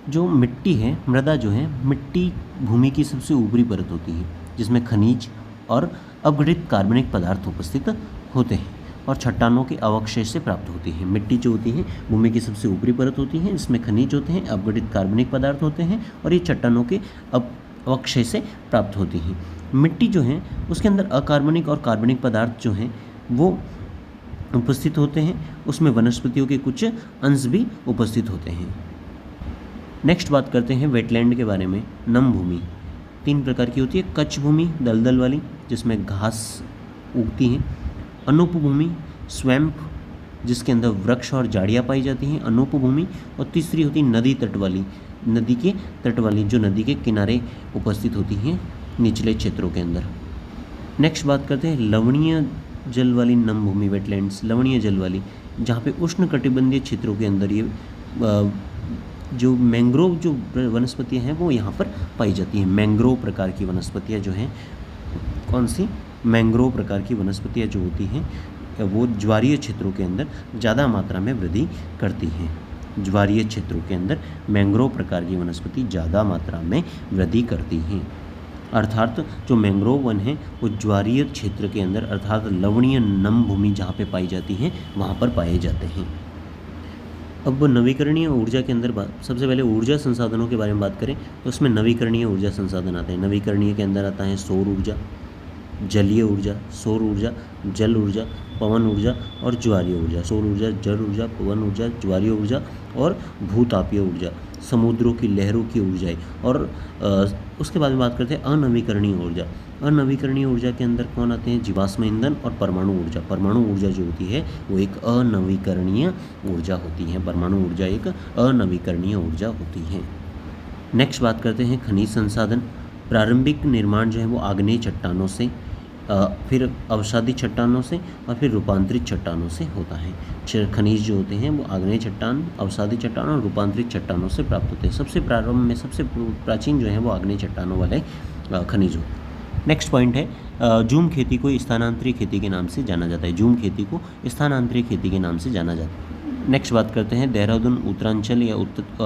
जो मिट्टी है, मृदा जो है, मिट्टी भूमि की सबसे ऊपरी परत होती है जिसमें खनिज और अपघटित कार्बनिक पदार्थ उपस्थित होते हैं और चट्टानों के अवक्षेष से प्राप्त होती है। मिट्टी जो होती है भूमि की सबसे ऊपरी परत होती है, इसमें खनिज होते हैं, अपघटित कार्बनिक पदार्थ होते हैं और ये चट्टानों के अवक्षेष से प्राप्त होती हैं। मिट्टी जो है उसके अंदर अकार्बनिक और कार्बनिक पदार्थ जो हैं वो उपस्थित होते हैं, उसमें वनस्पतियों के कुछ अंश भी उपस्थित होते हैं। नेक्स्ट बात करते हैं वेटलैंड के बारे में। नम भूमि 3 प्रकार की होती है। कच्छ भूमि दलदल वाली जिसमें घास उगती है, अनुपभूमि स्वैम्प जिसके अंदर वृक्ष और झाड़ियाँ पाई जाती हैं, अनूपभूमि। और तीसरी होती है नदी तट वाली, नदी के तट वाली, जो नदी के किनारे उपस्थित होती हैं निचले क्षेत्रों के अंदर। नेक्स्ट बात करते हैं लवणीय जल वाली नम भूमि, वेटलैंड्स। लवणीय जल वाली, जहाँ पे उष्ण कटिबंधीय क्षेत्रों के अंदर ये जो मैंग्रोव जो वनस्पतियाँ हैं वो यहाँ पर पाई जाती हैं। मैंग्रोव प्रकार की वनस्पतियाँ जो हैं, कौन सी? मैंग्रोव प्रकार की वनस्पतियाँ जो होती हैं वो ज्वारीय क्षेत्रों के अंदर ज़्यादा मात्रा में वृद्धि करती हैं। ज्वारीय क्षेत्रों के अंदर मैंग्रोव प्रकार की वनस्पति ज़्यादा मात्रा में वृद्धि करती हैं। अर्थात जो मैंग्रोव वन है वो ज्वारीय क्षेत्र के अंदर, अर्थात लवणीय नम भूमि जहाँ पे पाई जाती हैं वहाँ पर पाए जाते हैं। अब नवीकरणीय ऊर्जा के अंदर सबसे पहले ऊर्जा संसाधनों के बारे में बात करें तो उसमें नवीकरणीय ऊर्जा संसाधन आते हैं। नवीकरणीय के अंदर आता है सौर ऊर्जा, जलीय ऊर्जा, सौर ऊर्जा, जल ऊर्जा, पवन ऊर्जा और ज्वारीय ऊर्जा। सौर ऊर्जा, जल ऊर्जा, पवन ऊर्जा, ज्वारीय ऊर्जा और भूतापीय ऊर्जा, समुद्रों की लहरों की ऊर्जाएँ। और उसके बाद में बात करते हैं अनवीकरणीय ऊर्जा। अनवीकरणीय ऊर्जा के अंदर कौन आते हैं? जीवाश्म ईंधन और परमाणु ऊर्जा। परमाणु ऊर्जा जो होती है वो एक अनवीकरणीय ऊर्जा होती है। परमाणु ऊर्जा एक अनवीकरणीय ऊर्जा होती है। नेक्स्ट बात करते हैं खनिज संसाधन। प्रारंभिक निर्माण जो है वो आग्नेय चट्टानों से, फिर अवसादी चट्टानों से और फिर रूपांतरित चट्टानों से होता है। खनिज जो होते हैं वो आग्नेय चट्टान, अवसादी चट्टान और रूपांतरित चट्टानों से प्राप्त होते हैं। सबसे प्रारंभ में सबसे प्राचीन जो है वो आग्नेय चट्टानों वाले खनिज होते हैं। नेक्स्ट पॉइंट है जूम खेती को स्थानांतरित खेती के नाम से जाना जाता है। जूम खेती को स्थानांतरित खेती के नाम से जाना जाता है। नेक्स्ट बात करते हैं देहरादून उत्तरांचल या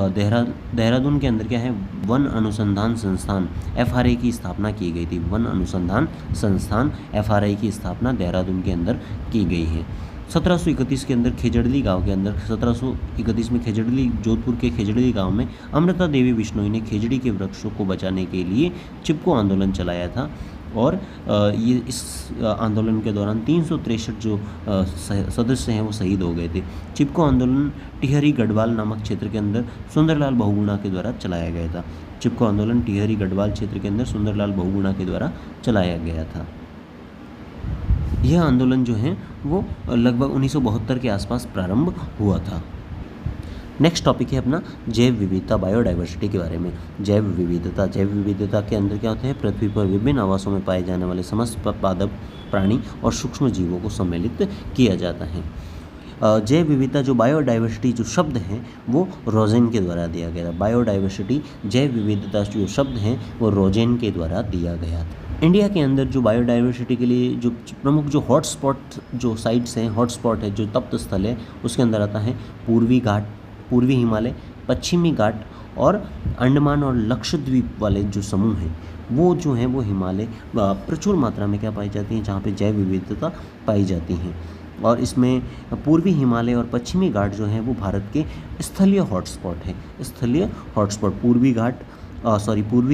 देहरादून के अंदर क्या है? वन अनुसंधान संस्थान FRI की स्थापना की गई थी। वन अनुसंधान संस्थान FRI की स्थापना देहरादून के अंदर की गई है। 1731 के अंदर खेजड़ली गांव के अंदर, 1731 में खेजड़ली, जोधपुर के खेजड़ली गांव में अमृता देवी बिश्नोई ने खेजड़ी के वृक्षों को बचाने के लिए चिपको आंदोलन चलाया था। और ये इस आंदोलन के दौरान 363 जो सदस्य हैं वो शहीद हो गए थे। चिपको आंदोलन टिहरी गढ़वाल नामक क्षेत्र के अंदर सुंदरलाल बहुगुणा के द्वारा चलाया गया था। चिपको आंदोलन टिहरी गढ़वाल क्षेत्र के अंदर सुंदरलाल बहुगुणा के द्वारा चलाया गया था। यह आंदोलन जो है वो लगभग 1972 के आसपास प्रारंभ हुआ था। नेक्स्ट टॉपिक है अपना जैव विविधता, बायोडाइवर्सिटी के बारे में। जैव विविधता, जैव विविधता के अंदर क्या होता है? पृथ्वी पर विभिन्न आवासों में पाए जाने वाले समस्त पादप प्राणी और सूक्ष्म जीवों को सम्मिलित किया जाता है। जैव विविधता जो बायोडाइवर्सिटी जो शब्द है वो रोजेन के द्वारा दिया गया था। बायोडाइवर्सिटी, जैव विविधता जो शब्द हैं वो रोजेन के द्वारा दिया गया था। इंडिया के अंदर जो बायोडाइवर्सिटी के लिए जो प्रमुख जो हॉटस्पॉट जो साइट्स हैं, हॉटस्पॉट है जो तप्त स्थल है, उसके अंदर आता है पूर्वी घाट, पूर्वी हिमालय, पश्चिमी घाट और अंडमान और लक्षद्वीप वाले जो समूह हैं वो जो हैं वो हिमालय प्रचुर मात्रा में क्या पाई जाती हैं, जहाँ पे जैव विविधता पाई जाती हैं। और इसमें पूर्वी हिमालय और पश्चिमी घाट जो हैं वो भारत के स्थलीय हॉटस्पॉट है। स्थलीय हॉटस्पॉट पूर्वी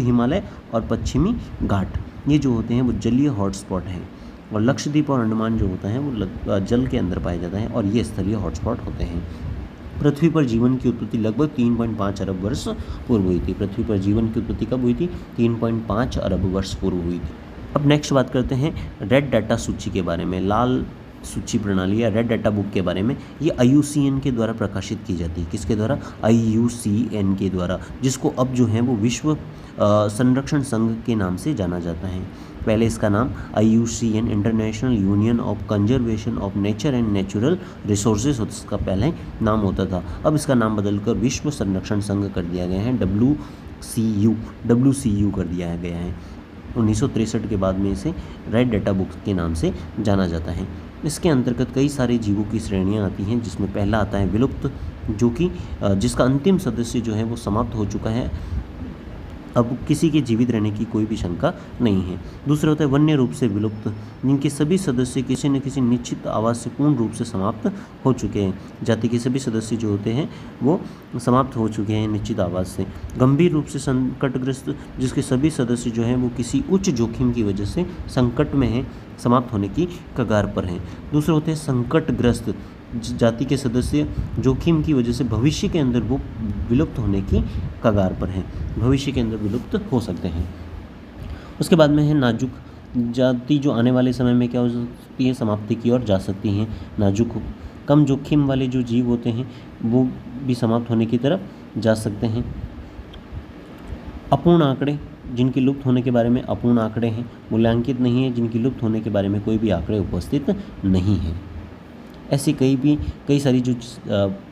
हिमालय और पश्चिमी घाट ये जो होते हैं वो जलीय हॉटस्पॉट हैं। और लक्षद्वीप और अंडमान जो होता है वो जल के अंदर पाए जाते हैं और ये स्थलीय हॉटस्पॉट होते हैं। पृथ्वी पर जीवन की उत्पत्ति लगभग 3.5 अरब वर्ष पूर्व हुई थी। पृथ्वी पर जीवन की उत्पत्ति कब हुई थी? 3.5 अरब वर्ष पूर्व हुई थी। अब नेक्स्ट बात करते हैं रेड डाटा सूची के बारे में। लाल सूची प्रणाली या रेड डाटा बुक के बारे में। ये IUCN के द्वारा प्रकाशित की जाती है। किसके द्वारा? IUCN के द्वारा, जिसको अब जो है वो विश्व संरक्षण संघ के नाम से जाना जाता है। पहले इसका नाम IUCN international union of conservation of nature and natural resources इसका पहले नाम होता था। अब इसका नाम बदलकर विश्व संरक्षण संघ कर दिया गया है। WCU कर दिया गया है। 1963 के बाद में इसे रेड डाटा बुक के नाम से जाना जाता है। इसके अंतर्गत कई सारे जीवों की श्रेणियां आती हैं, जिसमें पहला आता है विलुप्त, जो कि जिसका अंतिम सदस्य जो है वो समाप्त हो चुका है, अब किसी के जीवित रहने की कोई भी शंका नहीं है। दूसरा होता है वन्य रूप से विलुप्त, जिनके सभी सदस्य किसी न किसी निश्चित आवास से पूर्ण रूप से समाप्त हो चुके हैं। जाति के सभी सदस्य जो होते हैं वो समाप्त हो चुके हैं निश्चित आवास से। गंभीर रूप से संकटग्रस्त, जिसके सभी सदस्य जो हैं वो किसी उच्च जोखिम की वजह से संकट में हैं, समाप्त होने की कगार पर हैं। दूसरे होते हैं संकटग्रस्त जाति के सदस्य जोखिम की वजह से भविष्य के अंदर वो विलुप्त होने की कगार पर हैं, भविष्य के अंदर विलुप्त हो सकते हैं। उसके बाद में है नाजुक जाति, जो आने वाले समय में क्या हो सकती है, समाप्ति की ओर जा सकती हैं। नाजुक कम जोखिम वाले जो जीव होते हैं वो भी समाप्त होने की तरफ जा सकते हैं। अपूर्ण आंकड़े, जिनके लुप्त होने के बारे में अपूर्ण आंकड़े हैं, मूल्यांकित नहीं है, जिनकी लुप्त होने के बारे में कोई भी आंकड़े उपस्थित नहीं हैं। ऐसी कई सारी जो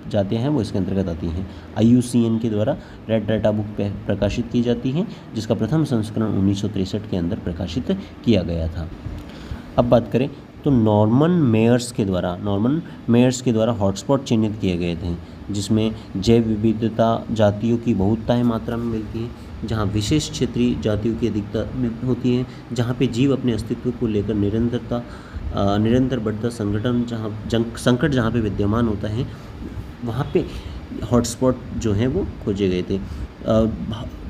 जातियाँ हैं वो इसके अंतर्गत आती हैं। IUCN के द्वारा रेड डाटा बुक प्रकाशित की जाती है, जिसका प्रथम संस्करण 1963 के अंदर प्रकाशित किया गया था। अब बात करें तो नॉर्मन मेयर्स के द्वारा हॉटस्पॉट चिन्हित किए गए थे, जिसमें जैव विविधता जातियों की बहुतायत मात्रा में मिलती है, जहाँ विशेष क्षेत्रीय जातियों की अधिकता होती है, जहाँ पे जीव अपने अस्तित्व को लेकर निरंतर बढ़ता संकट जहाँ पे विद्यमान होता है, वहाँ पे हॉटस्पॉट जो हैं वो खोजे गए थे।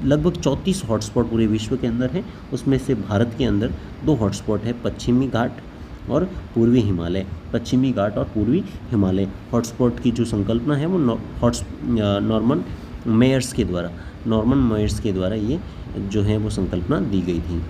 लगभग 34 हॉटस्पॉट पूरे विश्व के अंदर हैं। उसमें से भारत के अंदर 2 हॉटस्पॉट है, पश्चिमी घाट और पूर्वी हिमालय। पश्चिमी घाट और पूर्वी हिमालय हॉटस्पॉट की जो संकल्पना है वो नॉर्मन मेयर्स के द्वारा ये जो है वो संकल्पना दी गई थी।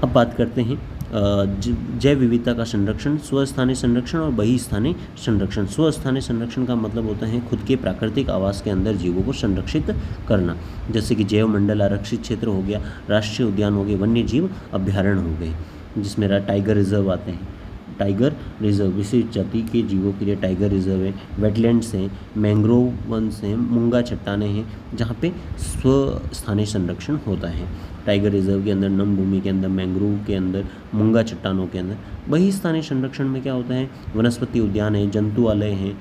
अब बात करते हैं जैव विविधता का संरक्षण, स्वस्थानीय संरक्षण और बहिस्थानीय संरक्षण। स्वस्थानीय संरक्षण का मतलब होता है खुद के प्राकृतिक आवास के अंदर जीवों को संरक्षित करना, जैसे कि जैव मंडल आरक्षित क्षेत्र हो गया, राष्ट्रीय उद्यान हो गए, वन्य जीव अभ्यारण्य हो गए, जिसमें टाइगर रिजर्व आते हैं। टाइगर रिजर्व विशेष जाति के जीवों के लिए टाइगर रिजर्व है, वेटलैंड्स हैं, मैंग्रोव वन्स हैं, मूंगा चट्टानें हैं, जहाँ पे स्वस्थानीय संरक्षण होता है। टाइगर रिजर्व के अंदर, नम भूमि के अंदर, मैंग्रोव के अंदर, मूंगा चट्टानों के अंदर। बहिस्थानीय संरक्षण में क्या होता है, वनस्पति उद्यान है, जंतुआलय हैं,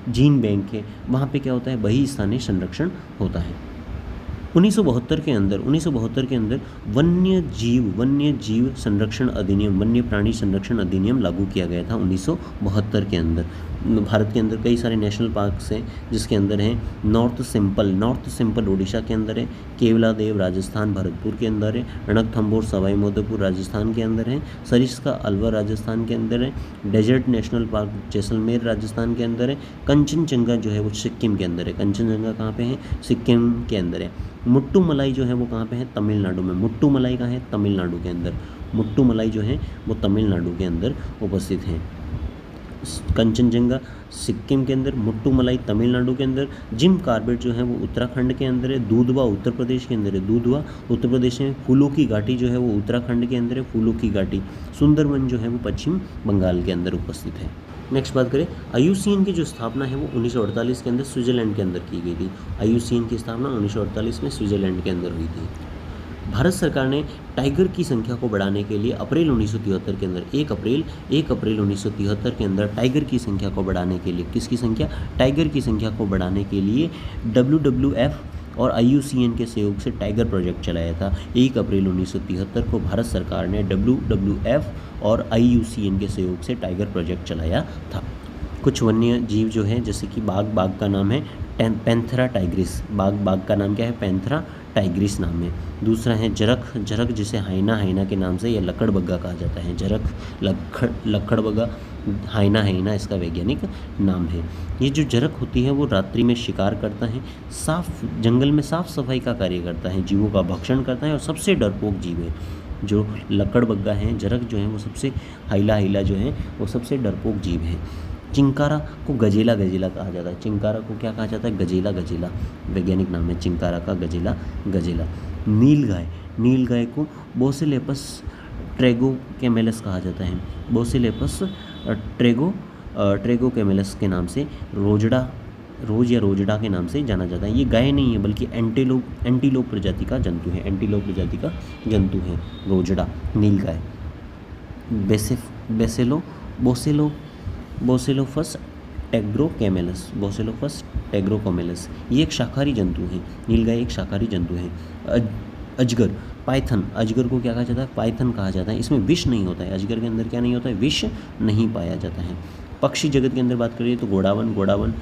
जीन बैंक है, वहाँ पे क्या होता है, बहिस्थानीय संरक्षण होता है। 1972 के अंदर वन्य जीव संरक्षण अधिनियम, वन्य प्राणी संरक्षण अधिनियम लागू किया गया था 1972 के अंदर। भारत के अंदर कई सारे नेशनल पार्क्स हैं, जिसके अंदर हैं नॉर्थ सिंपल उड़ीसा के अंदर है, केवलादेव राजस्थान भरतपुर के अंदर है, रणथंभौर सवाई माधोपुर राजस्थान के अंदर है, सरिस्का अलवर राजस्थान के अंदर है, desert national park Jaisalmer Rajasthan के अंदर है, कंचनजंगा जो है वो सिक्किम के अंदर है। कंचनजंगा कहाँ पे है, सिक्किम के अंदर है। मुट्टुमलाई जो है वो कहाँ पे है, तमिलनाडु में। मुट्टुमलाई कहाँ है, तमिलनाडु के अंदर। मुट्टुमलाई जो है वो तमिलनाडु के अंदर उपस्थित है। कंचनजंगा सिक्किम के अंदर, मुट्टुमलाई तमिलनाडु के अंदर। जिम कॉर्बेट जो है वो उत्तराखंड के अंदर है। दूधवा उत्तर प्रदेश के अंदर है, दूधवा उत्तर प्रदेश में। फूलों की घाटी जो है वो उत्तराखंड के अंदर है, फूलों की घाटी। सुंदरवन जो है वो पश्चिम बंगाल के अंदर उपस्थित है। नेक्स्ट बात करें, IUCN की जो स्थापना है वो 1948 के अंदर स्विट्जरलैंड के अंदर की गई थी। IUCN की स्थापना 1948 में स्विट्जरलैंड के अंदर हुई थी। भारत सरकार ने टाइगर की संख्या को बढ़ाने के लिए अप्रैल 1973 के अंदर 1 अप्रैल 1973 के अंदर टाइगर की संख्या को बढ़ाने के लिए, किसकी संख्या, टाइगर की संख्या को बढ़ाने के लिए WWF और IUCN के सहयोग से टाइगर प्रोजेक्ट चलाया था। 1 अप्रैल 1973 को भारत सरकार ने WWF और IUCN के सहयोग से टाइगर प्रोजेक्ट चलाया था। कुछ वन्य जीव जो हैं, जैसे कि बाघ का नाम है पैंथेरा टाइग्रिस। बाघ का नाम क्या है, पैंथेरा टाइग्रिस नाम है। दूसरा है जरख जिसे हाइना के नाम से या लकड़बग्गा कहा जाता है। लकड़बग्गा हाइना इसका वैज्ञानिक नाम है। ये जो जरख होती है वो रात्रि में शिकार करता है, जंगल में साफ सफाई का कार्य करता है, जीवों का भक्षण करता है और सबसे डरपोक जीव है। जो लकड़बग्गा हैं, जरख जो है वो सबसे हाइला जो है वो सबसे डरपोक जीव है। चिंकारा को गजेला कहा जाता है। चिंकारा को क्या कहा जाता है, गजेला वैज्ञानिक नाम है चिंकारा का, गजेला। नीलगाय को बोसेलेपस ट्रेगोकैमेलस कहा जाता है। बोसेलेपस ट्रेगोकैमेलस के नाम से रोजड़ा के नाम से जाना जाता है। ये गाय नहीं है बल्कि एंटीलोप प्रजाति का जंतु है रोजड़ा, नीलगाय। बोसेलोफस टेग्रोकैमेलस ये एक शाकाहारी जंतु है। नीलगाय एक शाकाहारी जंतु है। अजगर को क्या कहा जाता है, पाइथन कहा जाता है। इसमें विष नहीं होता है, अजगर के अंदर क्या नहीं होता है, विष नहीं पाया जाता है। पक्षी जगत के अंदर बात करिए तो घोड़ावन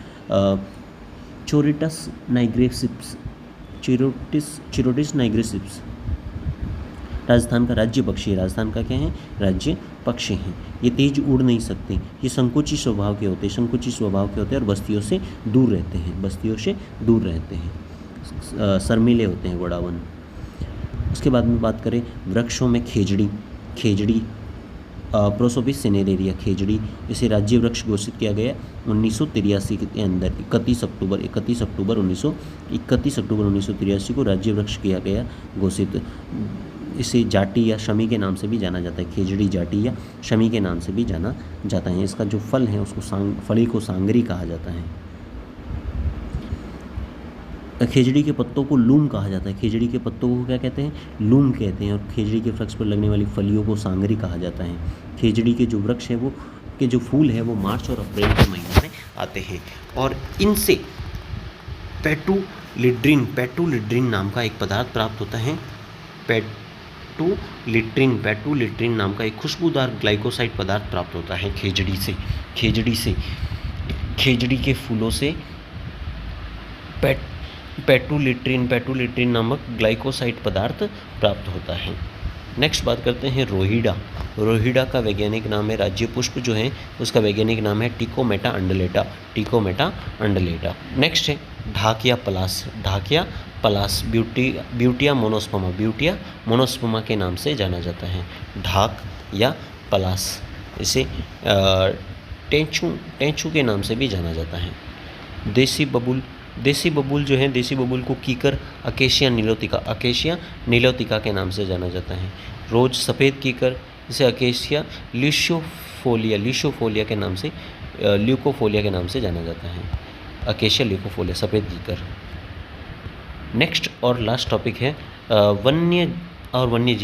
चिरोटिस नाइग्रेसिप्स राजस्थान का राज्य पक्षी है। राजस्थान का क्या है, राज्य पक्षी हैं। ये तेज उड़ नहीं सकते, ये संकुचित स्वभाव के होते हैं और बस्तियों से दूर रहते हैं। शर्मीले होते हैं घोड़ावन। उसके बाद में बात करें वृक्षों में खेजड़ी प्रोसोपिस सिनेरेरिया खेजड़ी, इसे राज्य वृक्ष घोषित किया गया 1983 के अंदर। 31 अक्टूबर 1983 को राज्य वृक्ष किया गया घोषित। इसे जाटी या शमी के नाम से भी जाना जाता है, खेजड़ी जाटी या शमी के नाम से भी जाना जाता है। इसका जो फल है उसको फली को सांगरी कहा जाता है। खेजड़ी के पत्तों को लूम कहा जाता है। खेजड़ी के पत्तों को क्या कहते हैं? लूम कहते हैं। और खेजड़ी के वृक्ष पर लगने वाली फलियों को सांगरी कहा जाता है। खेजड़ी के जो वृक्ष है वो के जो फूल है वो मार्च और अप्रैल के महीने में आते हैं। और इनसे पेटुलिड्रिन नाम का एक पदार्थ प्राप्त होता है। पेटुलिड्रिन नाम का एक खुशबूदार ग्लाइकोसाइड पदार्थ प्राप्त होता है खेजड़ी से। खेजड़ी के फूलों से पेटुलिट्रिन नामक ग्लाइकोसाइड पदार्थ प्राप्त होता है। नेक्स्ट बात करते हैं रोहिडा। रोहिडा का वैज्ञानिक नाम है, राज्य पुष्प जो है उसका वैज्ञानिक नाम है टिकोमेटा अंडलेटा। नेक्स्ट है ढाकिया पलास ब्यूटिया मोनोस्पर्मा के नाम से जाना जाता है। ढाक या पलास, इसे टेंचू के नाम से भी जाना जाता है। देसी बबूल जो है, देसी बबूल को कीकर अकेशिया नीलोतिका के नाम से जाना जाता है। रोज सफ़ेद कीकर, इसे अकेशिया ल्यूकोफोलिया के नाम से जाना जाता है। अकेशिया ल्यूकोफोलिया, सफ़ेद कीकर। नेक्स्ट और लास्ट टॉपिक है वन और वन्य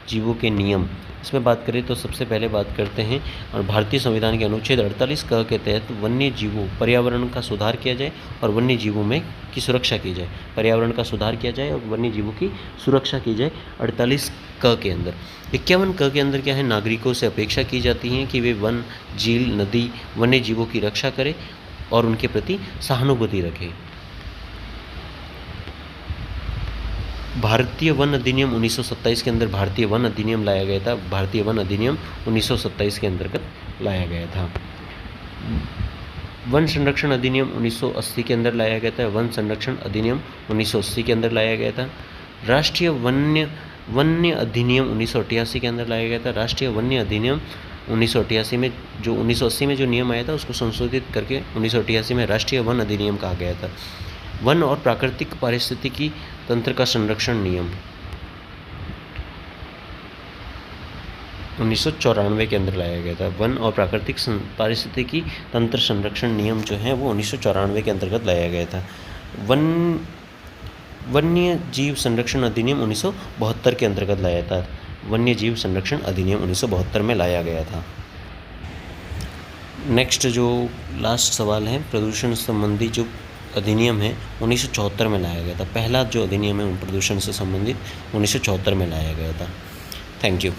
जीवों के नियम। इसमें बात करें तो सबसे पहले बात करते हैं और भारतीय संविधान के अनुच्छेद 48 क के तहत वन्य जीवों पर्यावरण का सुधार किया जाए और वन्य जीवों की सुरक्षा की जाए। पर्यावरण का सुधार किया जाए और वन्य जीवों की सुरक्षा की जाए 48 क के अंदर। 51 क के अंदर क्या है? नागरिकों से अपेक्षा की जाती है कि वे वन, झील, नदी, वन्य जीवों की रक्षा करें और उनके प्रति सहानुभूति रखें। भारतीय वन अधिनियम 1927 के अंदर भारतीय वन अधिनियम लाया गया था। भारतीय वन अधिनियम 1927 के अंतर्गत लाया गया था। वन संरक्षण अधिनियम 1980 के अंदर लाया गया था। वन संरक्षण अधिनियम 1980 के अंदर लाया गया था। राष्ट्रीय वन्य अधिनियम 1988 के अंदर लाया गया था। राष्ट्रीय वन्य अधिनियम 1988 में जो 1980 में जो नियम आया था उसको संशोधित करके 1988 में राष्ट्रीय वन अधिनियम कहा गया था। वन और प्राकृतिक पारिस्थितिकी तंत्र का संरक्षण नियम 1994 के अंदर लाया गया था। वन और प्राकृतिक पारिस्थितिकी तंत्र संरक्षण नियम जो है वो 1994 के अंतर्गत लाया गया था। वन्य जीव संरक्षण अधिनियम 1972 के अंतर्गत लाया था। वन्य जीव संरक्षण अधिनियम 1972 में लाया गया था। नेक्स्ट जो लास्ट सवाल है, प्रदूषण संबंधी जो अधिनियम है 1974 में लाया गया था। पहला जो अधिनियम है प्रदूषण से संबंधित 1974 में लाया गया था। Thank you.